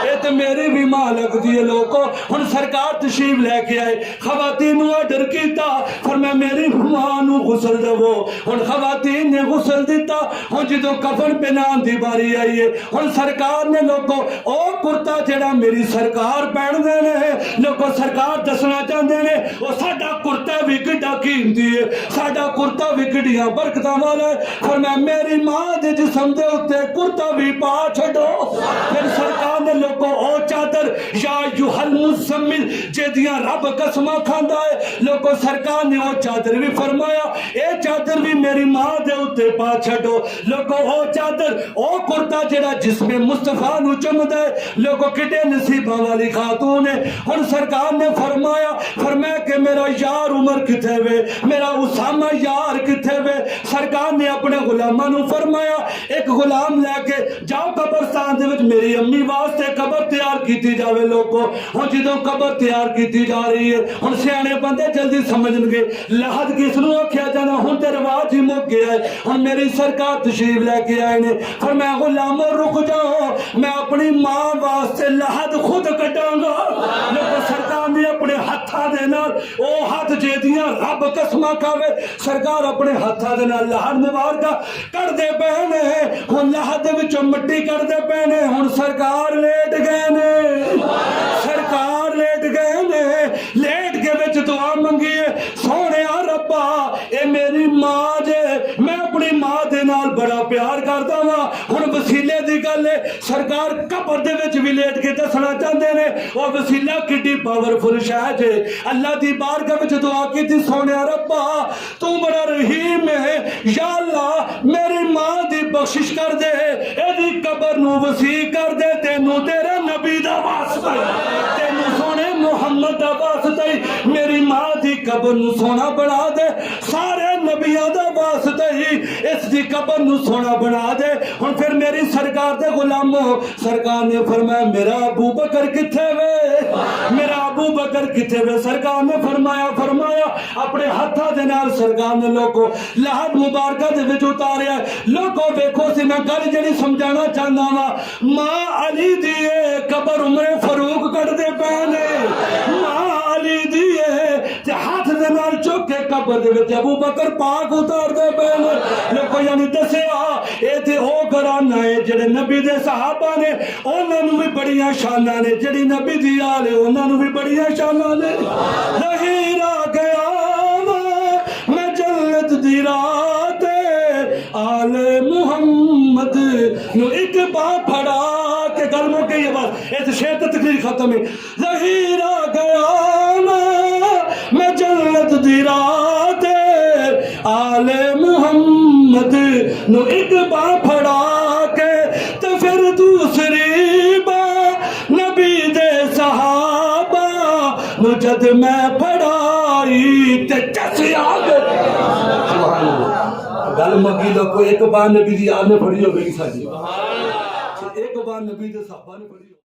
ये तो मेरी भी मां लगदी है। लोगों हुण सरकार तशरीफ लेके आए, खवातीन नू ऑर्डर कीता फरमाया मेरी मां नू गुसल देवो। हुण खवातीन ने गुसल दिता। हुण जदों कफन पहनाउण दी बारी आई है, हुण सरकार ने लोगों ओ कुर्ता जेड़ा मेरी सरकार पहनदे ने, लोगों सरकार दसना चाहते ने ओ साडा कुर्ता भी किड्डा कीमती है, साडा कुर्ता भी किड्डियां बरकतां वाला है। फरमाया मेरी मां दे जिस्म दे उत्ते कुर्ता भी पा छड्डो। फिर सरकार ने लोगों ओ चादर या अय्युहल मुज़म्मिल जेदियां रब कसमां खांदा है। लोगों सरकार ने वो चादर भी फरमाया ए चादर भी मेरी मां दे उत्ते पा छड्डो। लोगों ओ चादर ओ कुर्ता जेड़ा जिसमें मुस्तफा नु चमदा है। लोगों किडे नसीबा वाली खातून है। हुन सरकार ने फरमाया कि मेरा यार उमर किथे वे, मेरा उसामा यार किथे वे। सरकार ने अपने गुलामां नु फरमाया एक गुलाम लेके जाओ कब्रस्तान दे विच मेरी अम्मी वास्ते कब्र तैयार कीती जावे। लोगों हुन जदों कब्र तैयार कीती जा रही है हुन सियाणे बंदे जल्दी समझणगे लहद किस नूं आख्या जाना। हुन ते रिवाज ही मुक गया है। हुन मेरी सरकार तशरीफ लेके आए ने फरमाया गुलामो रुक जाओ मैं अपनी मां वास्ते लहद खुद कटांगा। लोगों सरकार ने अपने हत्थां दे नाल ओ हथ जेदियां रब कसमां खावे सरकार अपने हत्थां दे नाल लहद मुबारक कढ़दे पए ने। हुन लहद दे विचों मिट्टी कढ़दे पए ने। हुन सरकार लेट गए ने, सरकार लेट गए ने। लेट के विच दुआ मंगी है सोहणिया रब्बा ए मेरी मां जे मैं अपनी मां दे नाल बड़ा प्यार करदा वां। हुन वसीले दी गल है सरकार कब्र दे विच भी लेट के दसना चाहते ने ओ वसीला किड्डी पावरफुल शै जे। अल्लाह दी बारगाह विच दुआ कीती सोहणिया रब्बा तू बड़ा रहीम है या अल्लाह मेरी मां दी बख्शिश कर दे एदी कब्र नू वसी कर दे। तेनू तेरे नबी दा वास्ता तेनू सोहणे मुहम्मद दा वास्ता मेरी मां दी कब्र नू सोना बना दे। सारे नबियां दा वास्ता ही इस दी कब्र नू सोना बना दे। हुन फिर मेरी सरकार दे गुलामो सरकार ने फरमाया मेरा अबू बकर किथे वे, मेरा अबू बकर किथे वे। सरकार ने फरमाया अपने हत्थां दे नाल सरकार ने लोगों लहद मुबारक दे विच उतारिया। लोगों देखो सी मैं गल जेहड़ी समझाना चाहना वा मां अली दी कब्र उमरे फारूक कटदे पे ने। मां अली दी ते हाथ दे नाल चुक के कब्र दे विच अबू बकर पाक उतारदे पे ने। लोगों यानी दसिया ए ते ओ घराना है जेड़े नबी दे सहाबा ने उन्हां नूं भी बड़ियां शानां ने, जेड़ी नबी दी आल है उन्हां नूं भी बड़ियां शानां ने। लहीरा गया मैं जन्नत दी रात आले मुहम्मद नु एक बार फड़ा के गल मुक गई है बस इस शेर ते तकरीर खत्म है। लहीरा गया मैं जन्नत दी रात आले मुहम्मद नु एक बार फड़ा के ते फिर दूसरी बार नबी दे सहाबा नु जद मैं फड़ाई ते चस आ गल मगी लोग एक बार नबी दी आल ने फड़ी होगी साडी, एक बार नबी दे सहाबा ने फड़ी।